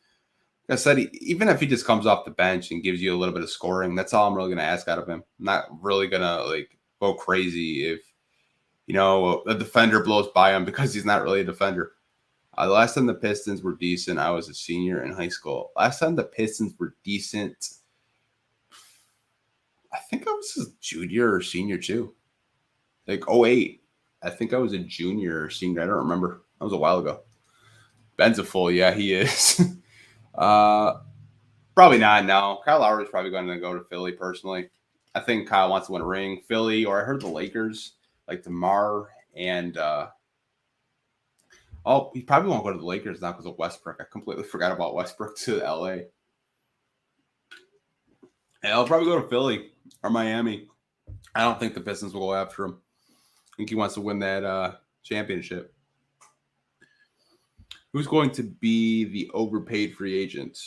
Like I said, even if he just comes off the bench and gives you a little bit of scoring, that's all I'm really going to ask out of him. I'm not really going to go crazy if a defender blows by him because he's not really a defender. The last time the Pistons were decent, I was a senior in high school. Last time the Pistons were decent, I think I was a junior or senior too. Like 08. I think I was a junior or senior. I don't remember. That was a while ago. Ben's a fool. Yeah, he is. Probably not, no. Kyle Lowry's probably going to go to Philly personally. I think Kyle wants to win a ring. Philly, or I heard the Lakers, like DeMar and he probably won't go to the Lakers now because of Westbrook. I completely forgot about Westbrook to LA. And I'll probably go to Philly or Miami. I don't think the Pistons will go after him. I think he wants to win that championship. Who's going to be the overpaid free agent?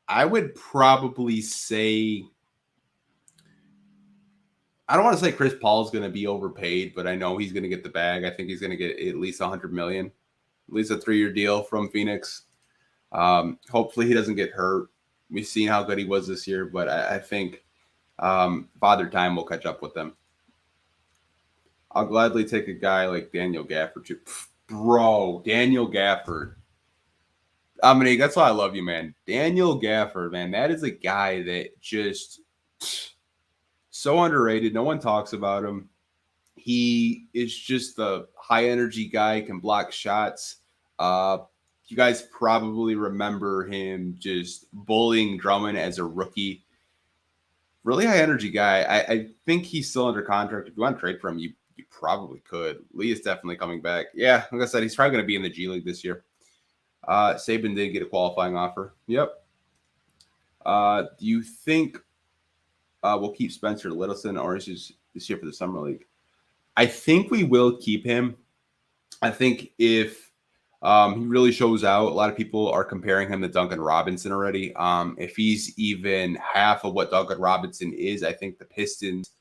I would probably say, I don't want to say Chris Paul is going to be overpaid, but I know he's going to get the bag. I think he's going to get at least $100 million, at least a 3-year deal from Phoenix. Hopefully he doesn't get hurt. We've seen how good he was this year, but I think Father Time will catch up with them. I'll gladly take a guy like Daniel Gafford too. Bro, Daniel Gafford. Dominique, that's why I love you, man. Daniel Gafford, man, that is a guy that just so underrated. No one talks about him. He is just a high-energy guy, can block shots. You guys probably remember him just bullying Drummond as a rookie. Really high-energy guy. I think he's still under contract. If you want to trade for him, you probably could. Lee is definitely coming back. Yeah, like I said, he's probably going to be in the G League this year. Saban did get a qualifying offer. Yep. Do you think we'll keep Spencer Littleton or is he this year for the Summer League? I think we will keep him. I think if he really shows out, a lot of people are comparing him to Duncan Robinson already. If he's even half of what Duncan Robinson is, I think the Pistons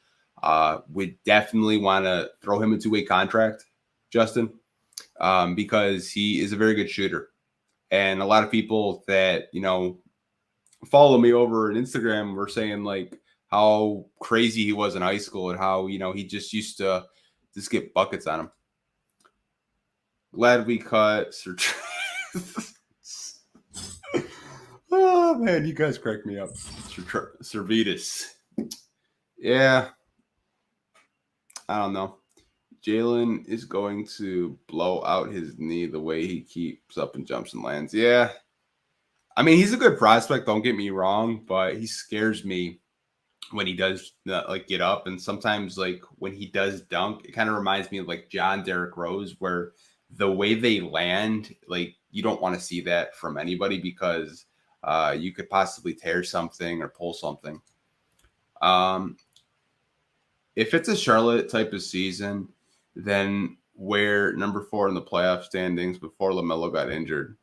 would definitely want to throw him into a contract, Justin, because he is a very good shooter. And a lot of people that, follow me over on Instagram were saying like how crazy he was in high school and how, he just used to just get buckets on him. Glad we cut Sir. Oh, man, you guys crack me up. Servetus. Yeah. I don't know. Jalen is going to blow out his knee the way he keeps up and jumps and lands. Yeah. I mean, he's a good prospect, don't get me wrong, but he scares me when he does get up. And sometimes when he does dunk, it kind of reminds me of John Derrick Rose, where the way they land, you don't want to see that from anybody because you could possibly tear something or pull something. If it's a Charlotte type of season, then we're number 4 in the playoff standings before LaMelo got injured.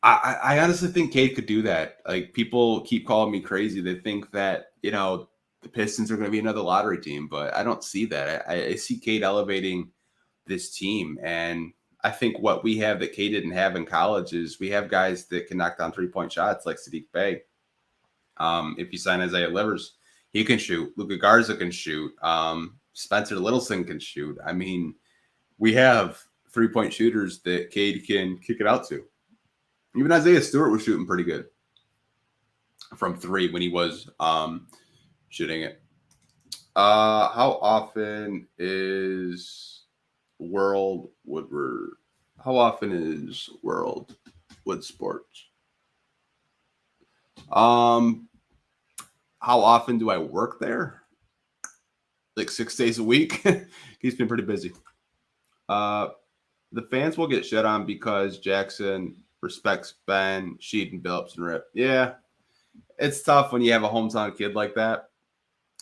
I honestly think Cade could do that. People keep calling me crazy. They think that, the Pistons are going to be another lottery team, but I don't see that. I see Cade elevating this team, and I think what we have that K didn't have in college is we have guys that can knock down 3-point shots like Sadiq Bey. If you sign Isaiah Livers, he can shoot. Luka Garza can shoot. Spencer Littleson can shoot. I mean, we have 3-point shooters that Cade can kick it out to. Even Isaiah Stewart was shooting pretty good from 3 when he was shooting it. How often is World Woodward? How often is World Wood Sports? How often do I work there? Like 6 days a week. He's been pretty busy. The fans will get shit on because Jackson respects Ben, Sheed, and Billups and Rip. Yeah, it's tough when you have a hometown kid like that.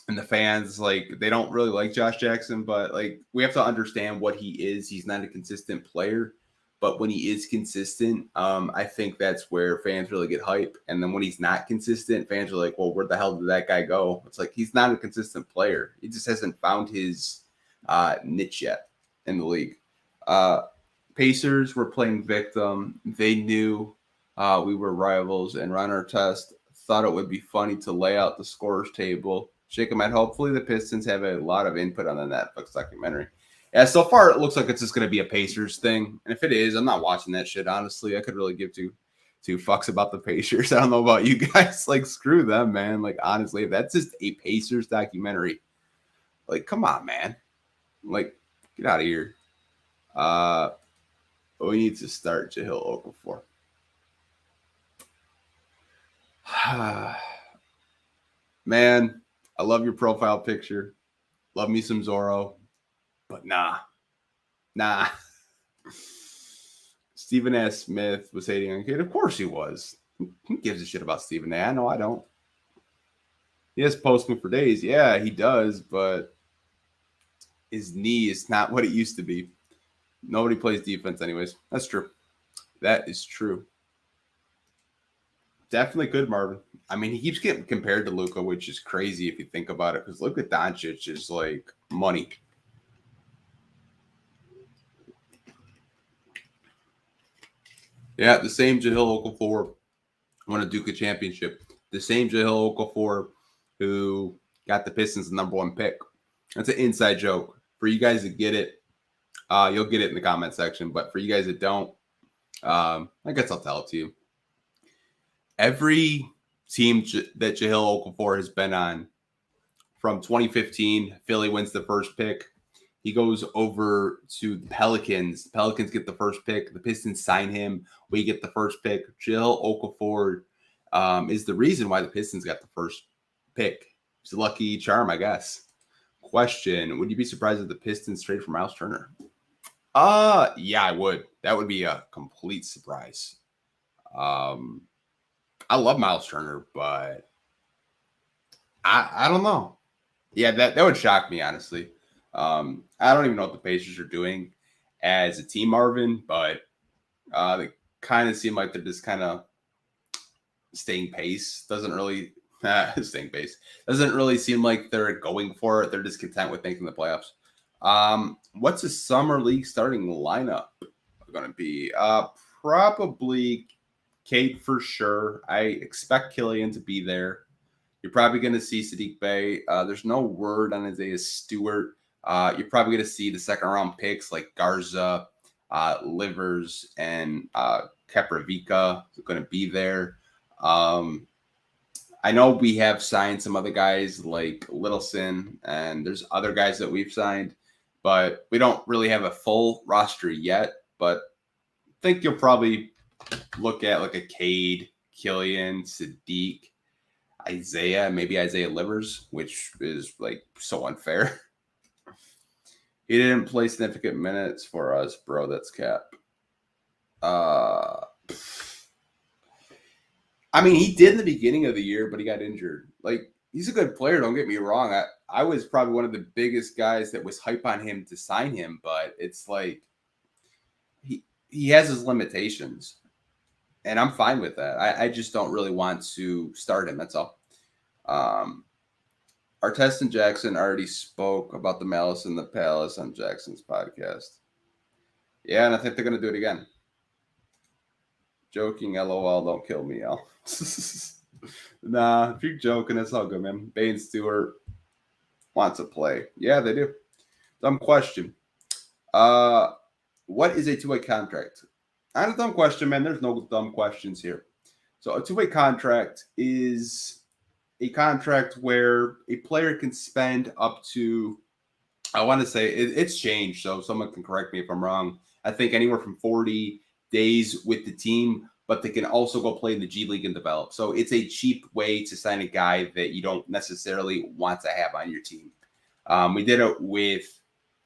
And the fans, like, they don't really like Josh Jackson, but, like, we have to understand what he is. He's not a consistent player. But when he is consistent, I think that's where fans really get hype. And then when he's not consistent, fans are like, well, where the hell did that guy go? It's like he's not a consistent player. He just hasn't found his niche yet in the league. Pacers were playing victim. They knew we were rivals. And Ron Artest thought it would be funny to lay out the scorers table. Shake them out. Hopefully the Pistons have a lot of input on the Netflix documentary. Yeah, so far it looks like it's just going to be a Pacers thing. And if it is, I'm not watching that shit, honestly. I could really give two fucks about the Pacers. I don't know about you guys. Like, screw them, man. Like, honestly, if that's just a Pacers documentary, like, come on, man. Like, get out of here. We need to start Jahlil Okafor. Man, I love your profile picture. Love me some Zorro. But nah. Stephen A. Smith was hating on Cade. Of course he was. Who gives a shit about Stephen A? No, I don't. He has posting for days. Yeah, he does, but his knee is not what it used to be. Nobody plays defense anyways. That's true. That is true. Definitely good, Marvin. I mean, he keeps getting compared to Luka, which is crazy if you think about it, because Luka Doncic is like money. Yeah, the same Jahlil Okafor won a Duke championship. The same Jahlil Okafor who got the Pistons the number 1 pick. That's an inside joke. For you guys that get it, you'll get it in the comment section. But for you guys that don't, I guess I'll tell it to you. Every team that Jahlil Okafor has been on from 2015, Philly wins the first pick. He goes over to the Pelicans. The Pelicans get the first pick. The Pistons sign him. We get the first pick. Jahlil Okafor is the reason why the Pistons got the first pick. It's a lucky charm, I guess. Question: would you be surprised if the Pistons trade for Miles Turner? Yeah, I would. That would be a complete surprise. I love Miles Turner, but I don't know. Yeah, that would shock me, honestly. I don't even know what the Pacers are doing as a team, Marvin, but they kind of seem like they're just kind of staying pace. Doesn't really staying pace. Doesn't really seem like they're going for it. They're just content with making the playoffs. What's the summer league starting lineup going to be? Probably Cade for sure. I expect Killian to be there. You're probably going to see Sadiq Bey. There's no word on Isaiah Stewart. You're probably going to see the second round picks like Garza, Livers, and Kepravica going to be there. I know we have signed some other guys like Littleson, and there's other guys that we've signed, but we don't really have a full roster yet. But I think you'll probably look at like a Cade, Killian, Sadiq, Isaiah, maybe Isaiah Livers, which is like so unfair. He didn't play significant minutes for us, bro. That's cap. I mean, he did in the beginning of the year, but he got injured. Like, he's a good player, don't get me wrong. I was probably one of the biggest guys that was hype on him to sign him, but it's like he has his limitations. And I'm fine with that. I just don't really want to start him. That's all. Artest and Jackson already spoke about the Malice in the Palace on Jackson's podcast. Yeah, and I think they're going to do it again. Joking, LOL, don't kill me, L. Nah, if you're joking, it's all good, man. Bane Stewart wants to play. Yeah, they do. Dumb question. Uh, what is a two-way contract? Not a dumb question, man. There's no dumb questions here. So a two-way contract is a contract where a player can spend up to, I want to say it's changed, so someone can correct me if I'm wrong. I think anywhere from 40 days with the team, but they can also go play in the G League and develop. So it's a cheap way to sign a guy that you don't necessarily want to have on your team. We did it with,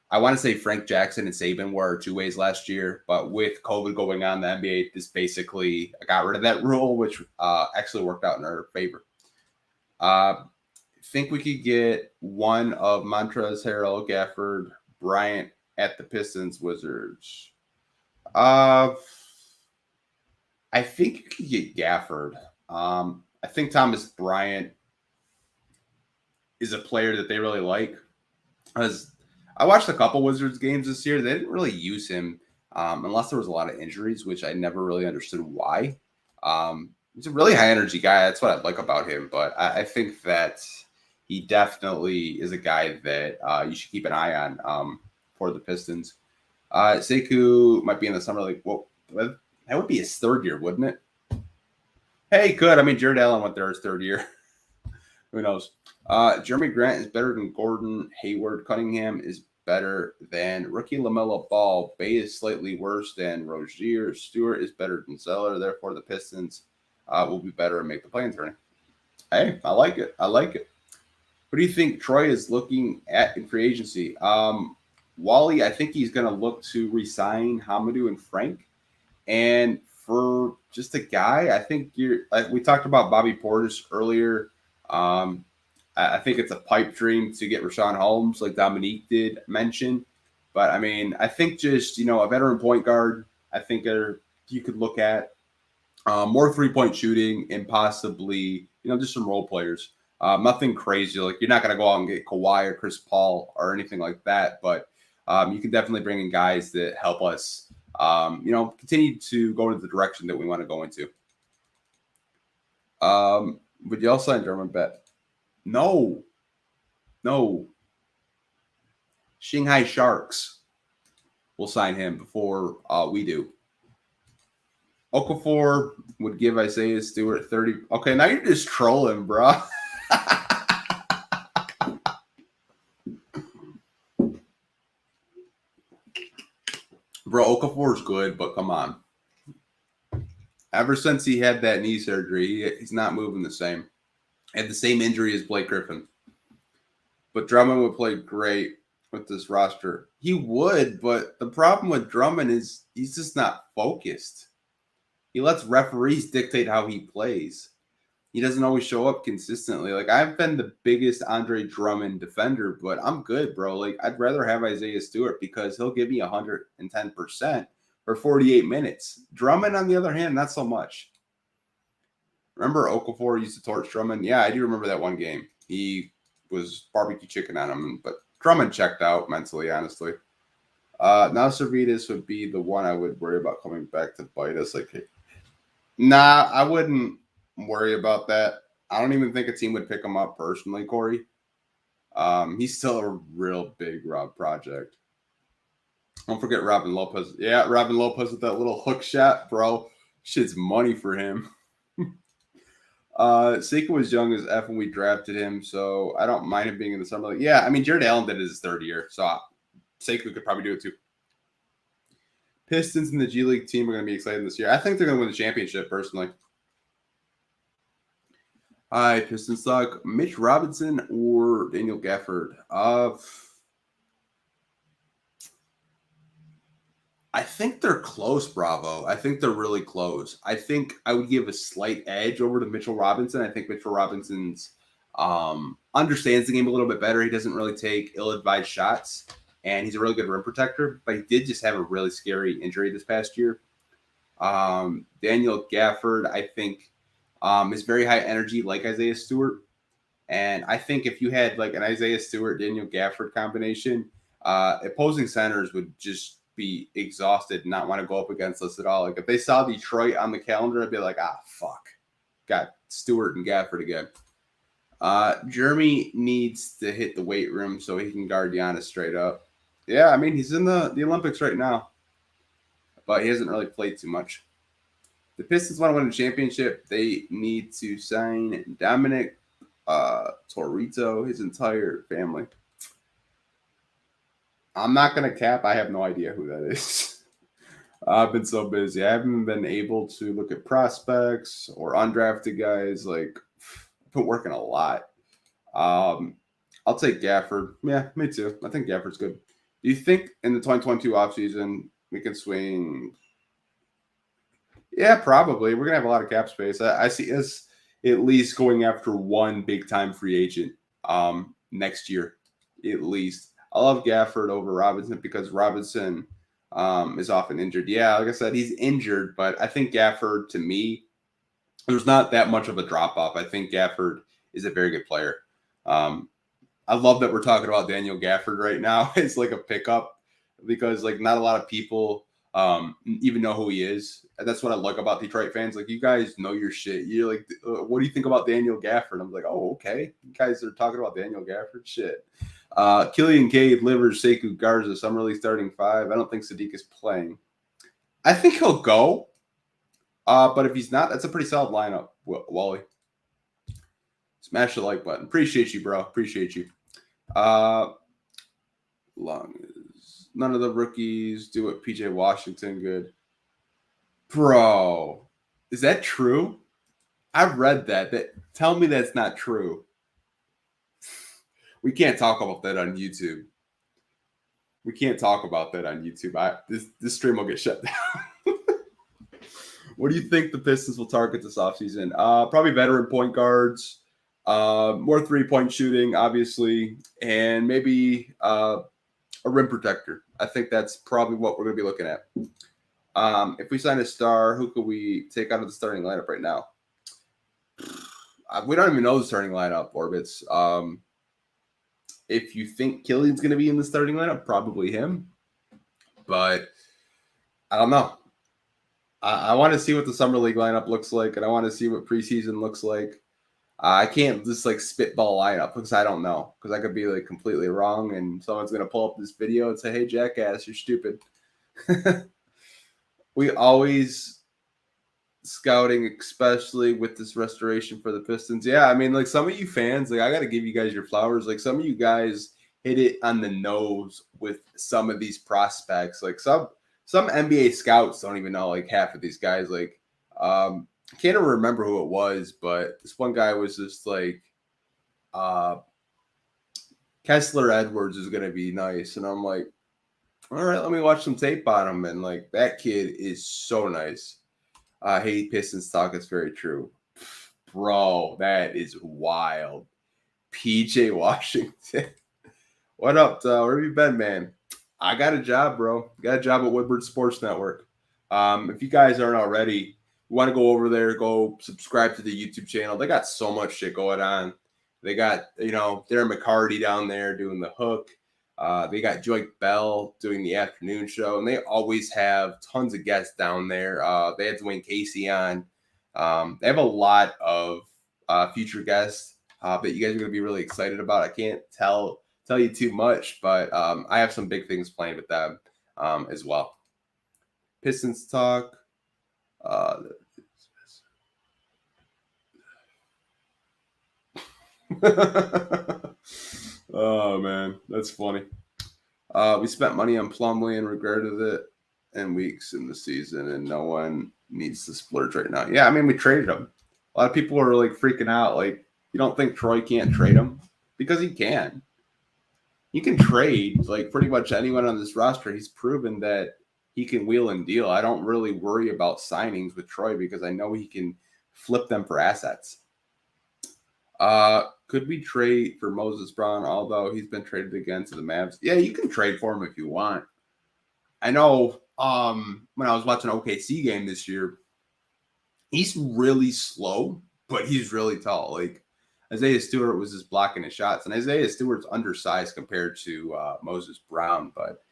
I want to say Frank Jackson and Saban were two ways last year, but with COVID going on, the NBA just basically got rid of that rule, which actually worked out in our favor. Think we could get one of Montrezl Harrell, Gafford, Bryant at the Pistons, Wizards. I think you could get Gafford. I think Thomas Bryant is a player that they really like. As I watched a couple Wizards games this year, they didn't really use him unless there was a lot of injuries, which I never really understood why. He's a really high energy guy. That's what I like about him. But I think that he definitely is a guy that you should keep an eye on for the Pistons. Sekou might be in the summer league. Well, that would be his third year, wouldn't it? Hey, good. I mean, Jared Allen went there his third year. Who knows? Jeremy Grant is better than Gordon Hayward. Cunningham is better than rookie LaMelo Ball. Bay is slightly worse than Rozier. Stewart is better than Zeller. Therefore, the Pistons will be better and make the play-in tournament. Hey, I like it. I like it. What do you think Troy is looking at in free agency? Wally, I think he's going to look to re-sign Hamidou and Frank. And for just a guy, I think we talked about Bobby Portis earlier. I think it's a pipe dream to get Rashawn Holmes, like Dominique did mention. But I mean, I think just a veteran point guard. I think you could look at more 3-point shooting and possibly just some role players. Nothing crazy. Like you're not going to go out and get Kawhi or Chris Paul or anything like that. But you can definitely bring in guys that help us, continue to go in the direction that we want to go into. Would y'all sign German Bet? No. Shanghai Sharks will sign him before we do. Okafor would give Isaiah Stewart 30. Okay, now you're just trolling, bro. Bro, Okafor's good, but come on. Ever since he had that knee surgery, he's not moving the same. Had the same injury as Blake Griffin. But Drummond would play great with this roster. He would, but the problem with Drummond is he's just not focused. He lets referees dictate how he plays. He doesn't always show up consistently. Like, I've been the biggest Andre Drummond defender, but I'm good, bro. Like, I'd rather have Isaiah Stewart because he'll give me 110% for 48 minutes. Drummond, on the other hand, not so much. Remember Okafor used to torch Drummond? Yeah, I do remember that one game. He was barbecue chicken on him, but Drummond checked out mentally, honestly. Now Servetus would be the one I would worry about coming back to bite us. Like, nah, I wouldn't worry about that. I don't even think a team would pick him up personally, Corey. He's still a real big Rob project. Don't forget Robin Lopez. Yeah, Robin Lopez with that little hook shot, bro. Shit's money for him. Sekou was young as F when we drafted him, so I don't mind him being in the summer league. Yeah, I mean, Jared Allen did his third year, so Sekou could probably do it too. Pistons and the G League team are going to be exciting this year. I think they're going to win the championship, personally. Hi, Pistons talk. Mitch Robinson or Daniel Gafford? I think they're close, Bravo. I think they're really close. I think I would give a slight edge over to Mitchell Robinson. I think Mitchell Robinson's understands the game a little bit better. He doesn't really take ill-advised shots, and he's a really good rim protector. But he did just have a really scary injury this past year. Daniel Gafford, I think, is very high energy, like Isaiah Stewart. And I think if you had like an Isaiah Stewart, Daniel Gafford combination, opposing centers would just be exhausted and not want to go up against us at all. Like if they saw Detroit on the calendar, I'd be like, fuck. Got Stewart and Gafford again. Jeremy needs to hit the weight room so he can guard Giannis straight up. Yeah, I mean, he's in the Olympics right now, but he hasn't really played too much. The Pistons want to win a championship. They need to sign Dominic Torito, his entire family. I'm not going to cap. I have no idea who that is. I've been so busy. I haven't been able to look at prospects or undrafted guys. Like, I've been working a lot. I'll take Gafford. Yeah, me too. I think Gafford's good. Do you think in the 2022 offseason we can swing? Yeah, probably. We're going to have a lot of cap space. I see us at least going after one big-time free agent next year, at least. I love Gafford over Robinson because Robinson is often injured. Yeah, like I said, he's injured, but I think Gafford, to me, there's not that much of a drop-off. I think Gafford is a very good player. I love that we're talking about Daniel Gafford right now. It's like a pickup because like not a lot of people even know who he is. And that's what I like about Detroit fans. Like, you guys know your shit. You're like, what do you think about Daniel Gafford? I'm like, oh, okay. You guys are talking about Daniel Gafford? Shit. Killian Cade, Livers, Sekou, Garza, Summer League starting 5. I don't think Sadiq is playing. I think he'll go. But if he's not, that's a pretty solid lineup, Wally. Smash the like button. Appreciate you, bro. Appreciate you. Long as none of the rookies do it. PJ Washington good. Bro, is that true? I've read that. Tell me that's not true. We can't talk about that on YouTube. We can't talk about that on YouTube. This stream will get shut down. What do you think the Pistons will target this offseason? Probably veteran point guards, more three-point shooting, obviously, and maybe a rim protector. I think that's probably what we're going to be looking at. If we sign a star, who could we take out of the starting lineup right now? We don't even know the starting lineup, Orbits. If you think Killian's going to be in the starting lineup, probably him. But I don't know. I want to see what the Summer League lineup looks like, and I want to see what preseason looks like. I can't just like spitball lineup because I don't know, because I could be like completely wrong, and someone's going to pull up this video and say, hey, jackass, you're stupid. We always scouting, especially with this restoration for the Pistons. Yeah, I mean, like some of you fans, like I got to give you guys your flowers. Like some of you guys hit it on the nose with some of these prospects. Like some NBA scouts don't even know like half of these guys. Like I can't even remember who it was, but this one guy was just like Kessler Edwards is going to be nice. And I'm like, all right, let me watch some tape on him. And like that kid is so nice. Hey, Pistons talk. It's very true. Bro, that is wild. PJ Washington. What up, where have you been, man? I got a job, bro. Got a job at Woodward Sports Network. If you guys aren't already, you want to go over there, go subscribe to the YouTube channel. They got so much shit going on. They got, Darren McCarty down there doing the hook. They got Joy Bell doing the afternoon show, and they always have tons of guests down there. They had Dwayne Casey on. They have a lot of future guests that you guys are going to be really excited about. I can't tell you too much, but I have some big things planned with them as well. Pistons talk. Oh man, that's funny. We spent money on Plumlee and regretted it in weeks in the season, and no one needs to splurge right now. Yeah, I mean, we traded him. A lot of people are like freaking out. Like, you don't think Troy can't trade him? Because he can. You can trade like pretty much anyone on this roster. He's proven that he can wheel and deal. I don't really worry about signings with Troy because I know he can flip them for assets. Could we trade for Moses Brown, although he's been traded again to the Mavs? Yeah, you can trade for him if you want. I know when I was watching an OKC game this year, he's really slow, but he's really tall. Like Isaiah Stewart was just blocking his shots, and Isaiah Stewart's undersized compared to Moses Brown. But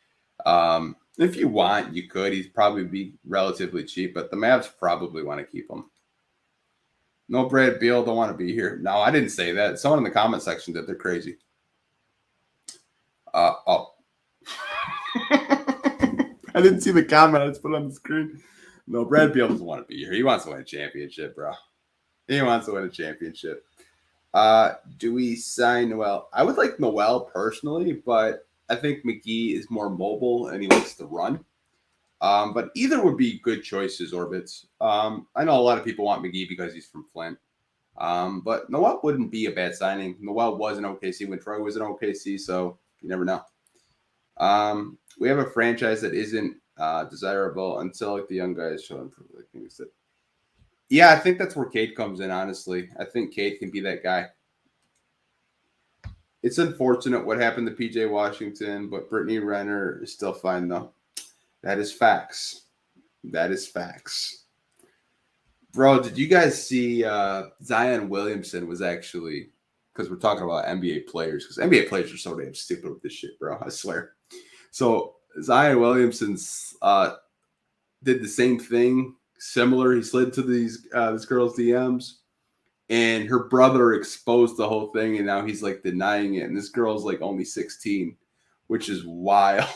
If you want, you could. He'd probably be relatively cheap, but the Mavs probably want to keep him. No Brad Beal, don't want to be here. No, I didn't say that. Someone in the comment section did. They're crazy. Oh. I didn't see the comment. I just put it on the screen. No, Brad Beal doesn't want to be here. He wants to win a championship, bro. He wants to win a championship. Do we sign Noel? I would like Noel personally, but I think McGee is more mobile and he likes to run. But either would be good choices, Orbits. I know a lot of people want McGee because he's from Flint. But Noel wouldn't be a bad signing. Noel was in OKC when Troy was in OKC, so you never know. We have a franchise that isn't desirable until like the young guys show improve. Yeah, I think that's where Cade comes in, honestly. I think Cade can be that guy. It's unfortunate what happened to PJ Washington, but Brittany Renner is still fine, though. That is facts. That is facts. Bro, did you guys see Zion Williamson was actually, because we're talking about NBA players, because NBA players are so damn stupid with this shit, bro. I swear. So Zion Williamson did the same thing, similar. He slid to this girl's DMs, and her brother exposed the whole thing, and now he's like denying it. And this girl's like only 16, which is wild.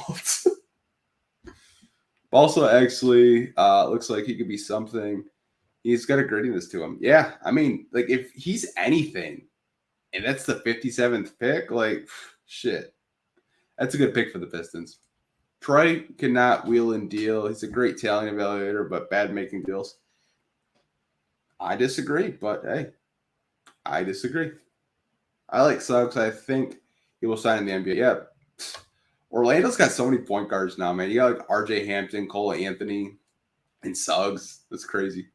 Also, actually, looks like he could be something. He's got a grittiness to him. Yeah, I mean, like if he's anything, and that's the 57th pick, like shit, that's a good pick for the Pistons. Troy cannot wheel and deal. He's a great talent evaluator, but bad making deals. I disagree, but hey, I disagree. I like Suggs. I think he will sign in the NBA. Yeah. Orlando's got so many point guards now, man. You got like RJ Hampton, Cole Anthony, and Suggs. That's crazy.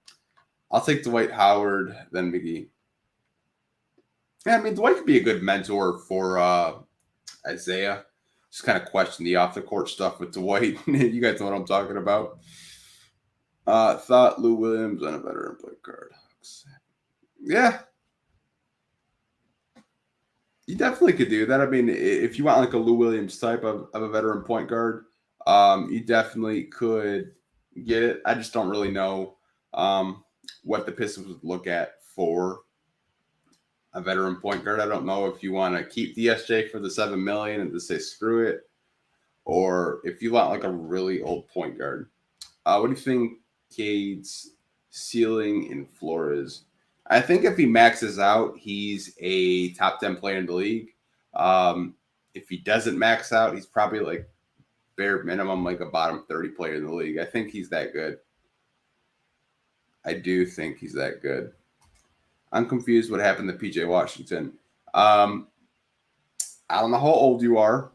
I'll take Dwight Howard, then McGee. Yeah, I mean, Dwight could be a good mentor for Isaiah. Just kind of question the off-the-court stuff with Dwight. You guys know what I'm talking about. Thought Lou Williams on a veteran point guard. Yeah. You definitely could do that. I mean, if you want like a Lou Williams type of a veteran point guard, you definitely could get it. I just don't really know what the Pistons would look at for a veteran point guard. I don't know if you want to keep DSJ for the $7 million and just say screw it, or if you want like a really old point guard. What do you think Cade's ceiling and floor is? I think if he maxes out, he's a top 10 player in the league. If he doesn't max out, he's probably like bare minimum like a bottom 30 player in the league. I think he's that good. I do think he's that good. I'm confused what happened to PJ Washington. I don't know how old you are.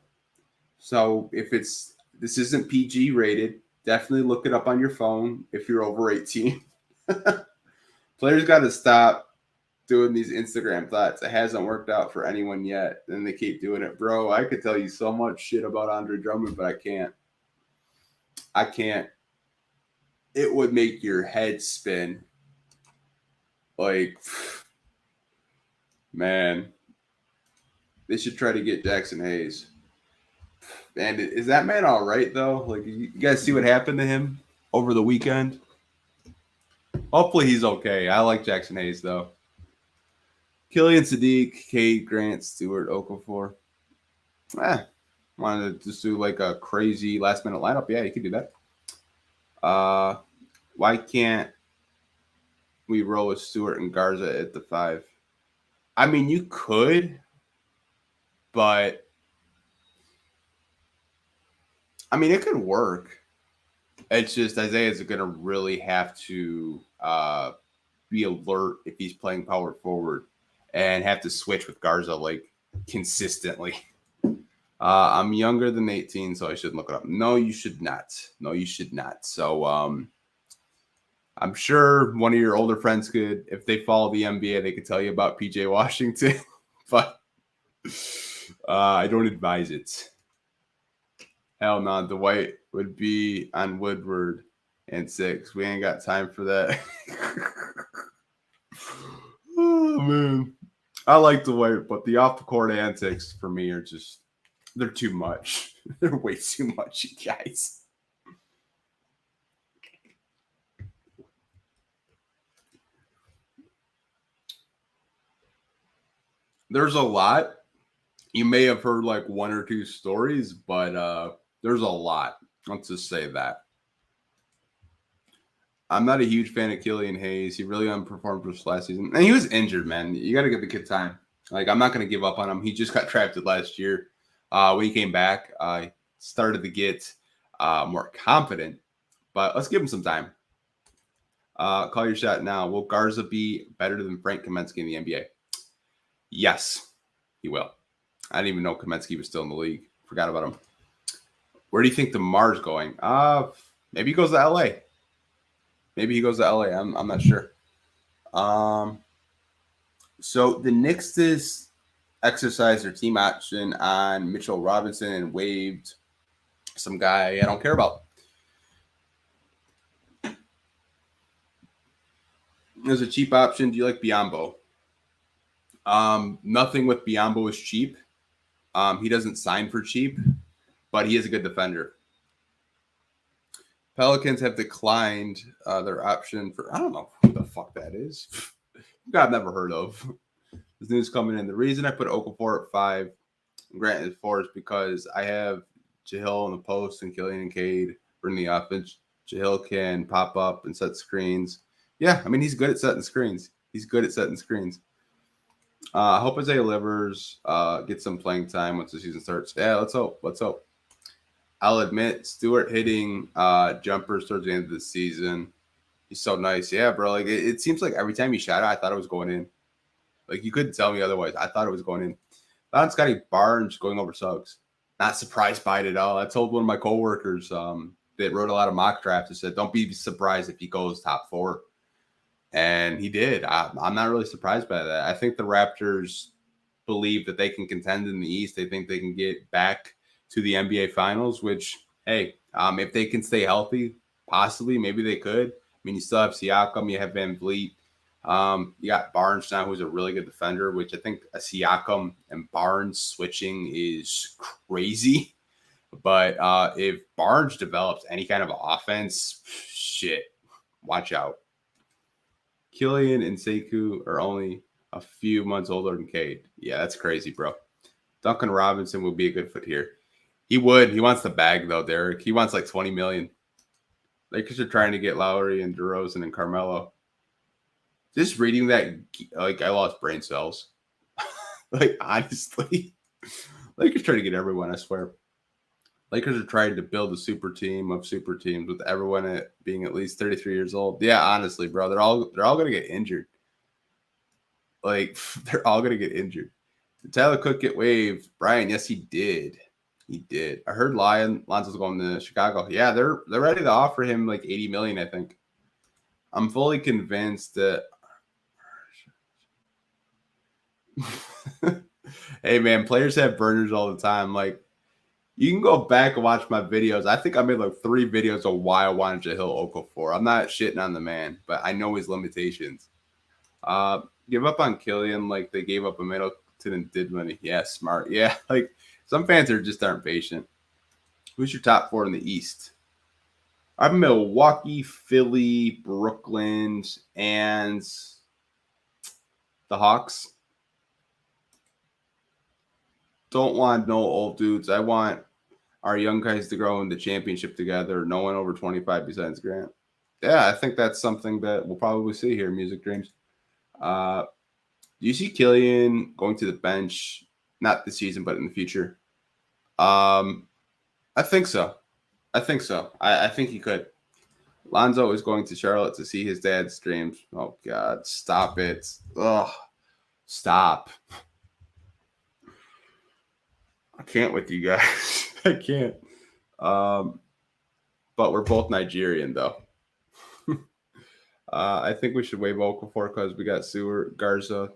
So if this isn't PG rated, definitely look it up on your phone if you're over 18. Players got to stop doing these Instagram thoughts. It hasn't worked out for anyone yet, and they keep doing it. Bro, I could tell you so much shit about Andre Drummond, but I can't. It would make your head spin. Like, man, they should try to get Jackson Hayes. And is that man all right, though? Like, you guys see what happened to him over the weekend? Hopefully he's okay. I like Jackson Hayes, though. Killian Sadiq, Cade, Grant, Stewart, Okafor. Wanted to just do like a crazy last-minute lineup. Yeah, you can do that. Why can't we roll with Stewart and Garza at the 5? I mean, you could, but I mean, it could work. It's just Isaiah's going to really have to be alert if he's playing power forward and have to switch with Garza like consistently. I'm younger than 18, so I shouldn't look it up. No, you should not. So I'm sure one of your older friends could, if they follow the NBA, they could tell you about PJ Washington, but I don't advise it. Hell no, Dwight would be on Woodward and 6. We ain't got time for that. Oh, man. I like Dwight, but the off-the-court antics for me are just, they're too much. They're way too much, you guys. there's a lot. You may have heard like one or two stories, but there's a lot. Let's just say that. I'm not a huge fan of Killian Hayes. He really underperformed this last season. And he was injured, man. You got to give the kid time. Like, I'm not going to give up on him. He just got drafted last year. When he came back, started to get more confident. But let's give him some time. Call your shot now. Will Garza be better than Frank Kaminsky in the NBA? Yes, he will. I didn't even know Kaminsky was still in the league. Forgot about him. Where do you think DeMar's going? Maybe he goes to LA. I'm not sure. So the Knicks exercised their team option on Mitchell Robinson and waived some guy I don't care about. There's a cheap option. Do you like Biyombo? Nothing with Biyombo is cheap. He doesn't sign for cheap, but he is a good defender. Pelicans have declined their option for, I don't know who the fuck that is. I've never heard of. This news coming in. The reason I put Okafor at 5, Grant at 4 is because I have Jahil in the post and Killian and Cade in the offense. Jahil can pop up and set screens. Yeah, I mean, he's good at setting screens. I hope Isaiah Livers gets some playing time once the season starts. Yeah, let's hope. I'll admit, Stewart hitting jumpers towards the end of the season. He's so nice. Yeah, bro. Like it seems like every time he shot it, I thought it was going in. Like you couldn't tell me otherwise. I thought it was going in. Found Scotty Barnes going over Suggs. Not surprised by it at all. I told one of my coworkers that wrote a lot of mock drafts and said, don't be surprised if he goes top 4. And he did. I'm not really surprised by that. I think the Raptors believe that they can contend in the East. They think they can get back to the NBA Finals, which, hey, if they can stay healthy, possibly, maybe they could. I mean, you still have Siakam, you have Van Vliet. You got Barnes now, who's a really good defender, which I think a Siakam and Barnes switching is crazy. But if Barnes develops any kind of offense, shit, watch out. Killian and Sekou are only a few months older than Cade. Yeah, that's crazy, bro. Duncan Robinson would be a good fit here. He would. He wants the bag, though, Derek. He wants like $20 million. Lakers are trying to get Lowry and DeRozan and Carmelo. Just reading that, like, I lost brain cells. Like, honestly. Lakers trying to get everyone, I swear. Lakers are trying to build a super team of super teams with everyone being at least 33 years old. Yeah, honestly, bro. They're all going to get injured. Like, they're all going to get injured. Did Tyler Cook get waived? Brian, yes, he did. He did. I heard Lonzo's going to Chicago. Yeah, they're ready to offer him like $80 million, I think. I'm fully convinced that. Hey, man, players have burners all the time. Like, you can go back and watch my videos. I think I made like 3 videos of why I wanted Jahil Okafor. I'm not shitting on the man, but I know his limitations. Give up on Killian like they gave up on Middleton and did money. Yeah, smart. Yeah, like some fans aren't patient. Who's your top 4 in the East? I'm Milwaukee, Philly, Brooklyn, and the Hawks. Don't want no old dudes. I want our young guys to grow in the championship together. No one over 25 besides Grant. Yeah, I think that's something that we'll probably see here in Music Dreams. Do you see Killian going to the bench? Not this season, but in the future. I think so. I think he could. Lonzo is going to Charlotte to see his dad's dreams. Oh, God. Stop it. Ugh. Stop. I can't with you guys. I can't. But we're both Nigerian, though. I think we should waive Okafor because we got Stewart, Garza,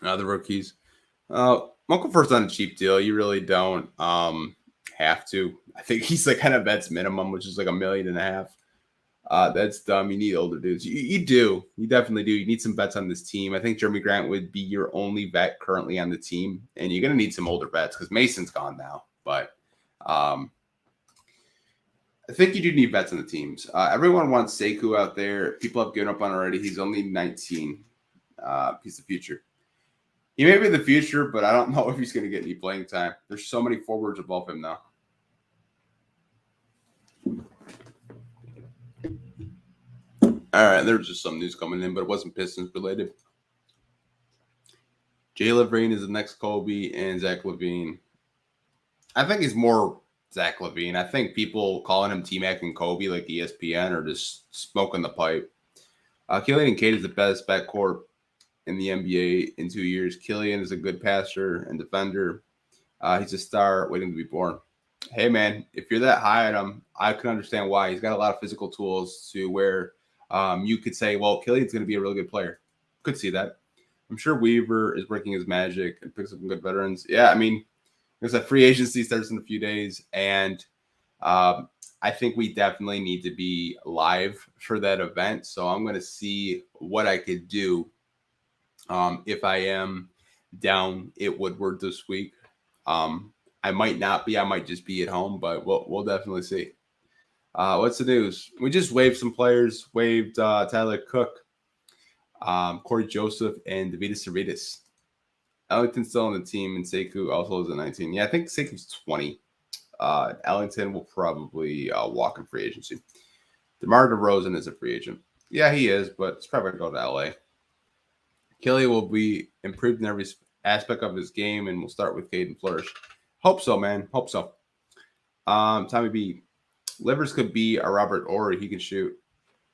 and other rookies. Okafor's on a cheap deal. You really don't have to. I think he's like kind of vets minimum, which is like $1.5 million. That's dumb. You need older dudes. You do. You definitely do. You need some vets on this team. I think Jeremy Grant would be your only vet currently on the team, and you're going to need some older vets because Mason's gone now. But I think you do need vets on the teams. Everyone wants Sekou out there. People have given up on already. He's only 19. He's the future. He may be the future, but I don't know if he's going to get any playing time. There's so many forwards above him now. All right, there's just some news coming in, but it wasn't Pistons related. Jay Levine is the next Kobe, and Zach LaVine. I think he's more Zach LaVine. I think people calling him T-Mac and Kobe like ESPN are just smoking the pipe. Killian and Cade is the best backcourt in the NBA in 2 years. Killian is a good passer and defender. He's a star waiting to be born. Hey, man, if you're that high on him, I can understand why. He's got a lot of physical tools to where you could say, well, Killian's going to be a really good player. Could see that. I'm sure Weaver is working his magic and picks up some good veterans. Yeah, I mean, there's a free agency starts in a few days, and I think we definitely need to be live for that event. So I'm going to see what I could do if I am down at Woodward this week. I might not be. I might just be at home, but we'll definitely see. What's the news? We just waived some players. Waived Tyler Cook, Corey Joseph, and Davidas Cerritos. Ellington's still on the team, and Sekou also is at 19. Yeah, I think Sekou's 20. Ellington will probably walk in free agency. DeMar DeRozan is a free agent. Yeah, he is, but it's probably going to go to LA. Kelly will be improved in every aspect of his game, and we'll start with Caden Flourish. Hope so, man. Hope so. Tommy B. Livers could be a Robert Ory. He can shoot.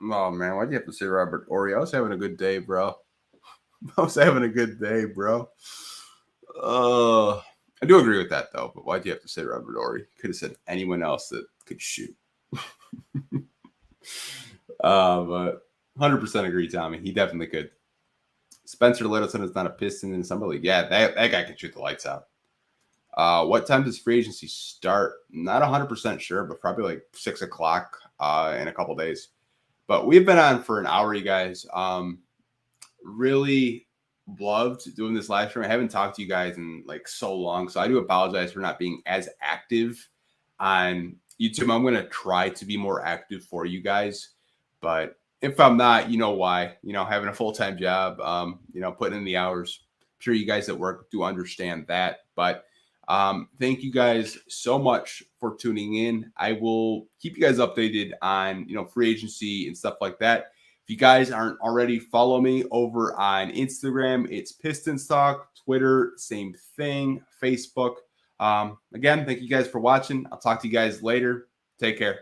Oh, man. Why'd you have to say Robert Ory? I was having a good day, bro. I do agree with that, though. But why'd you have to say Robert Ory? Could have said anyone else that could shoot. But 100% agree, Tommy. He definitely could. Spencer Littleton is not a Piston in Summer League. Yeah, that guy can shoot the lights out. What time does free agency start? Not 100% sure, but probably like 6 o'clock in a couple days. But we've been on for an hour, you guys. Really loved doing this live stream. I haven't talked to you guys in like so long, so I do apologize for not being as active on YouTube. I'm going to try to be more active for you guys, but if I'm not, you know why. Having a full-time job, putting in the hours. I'm sure you guys at work do understand that, but thank you guys so much for tuning in. I will keep you guys updated on, free agency and stuff like that. If you guys aren't already, follow me over on Instagram. It's Pistons Talk. Twitter, same thing. Facebook. Again, thank you guys for watching. I'll talk to you guys later. Take care.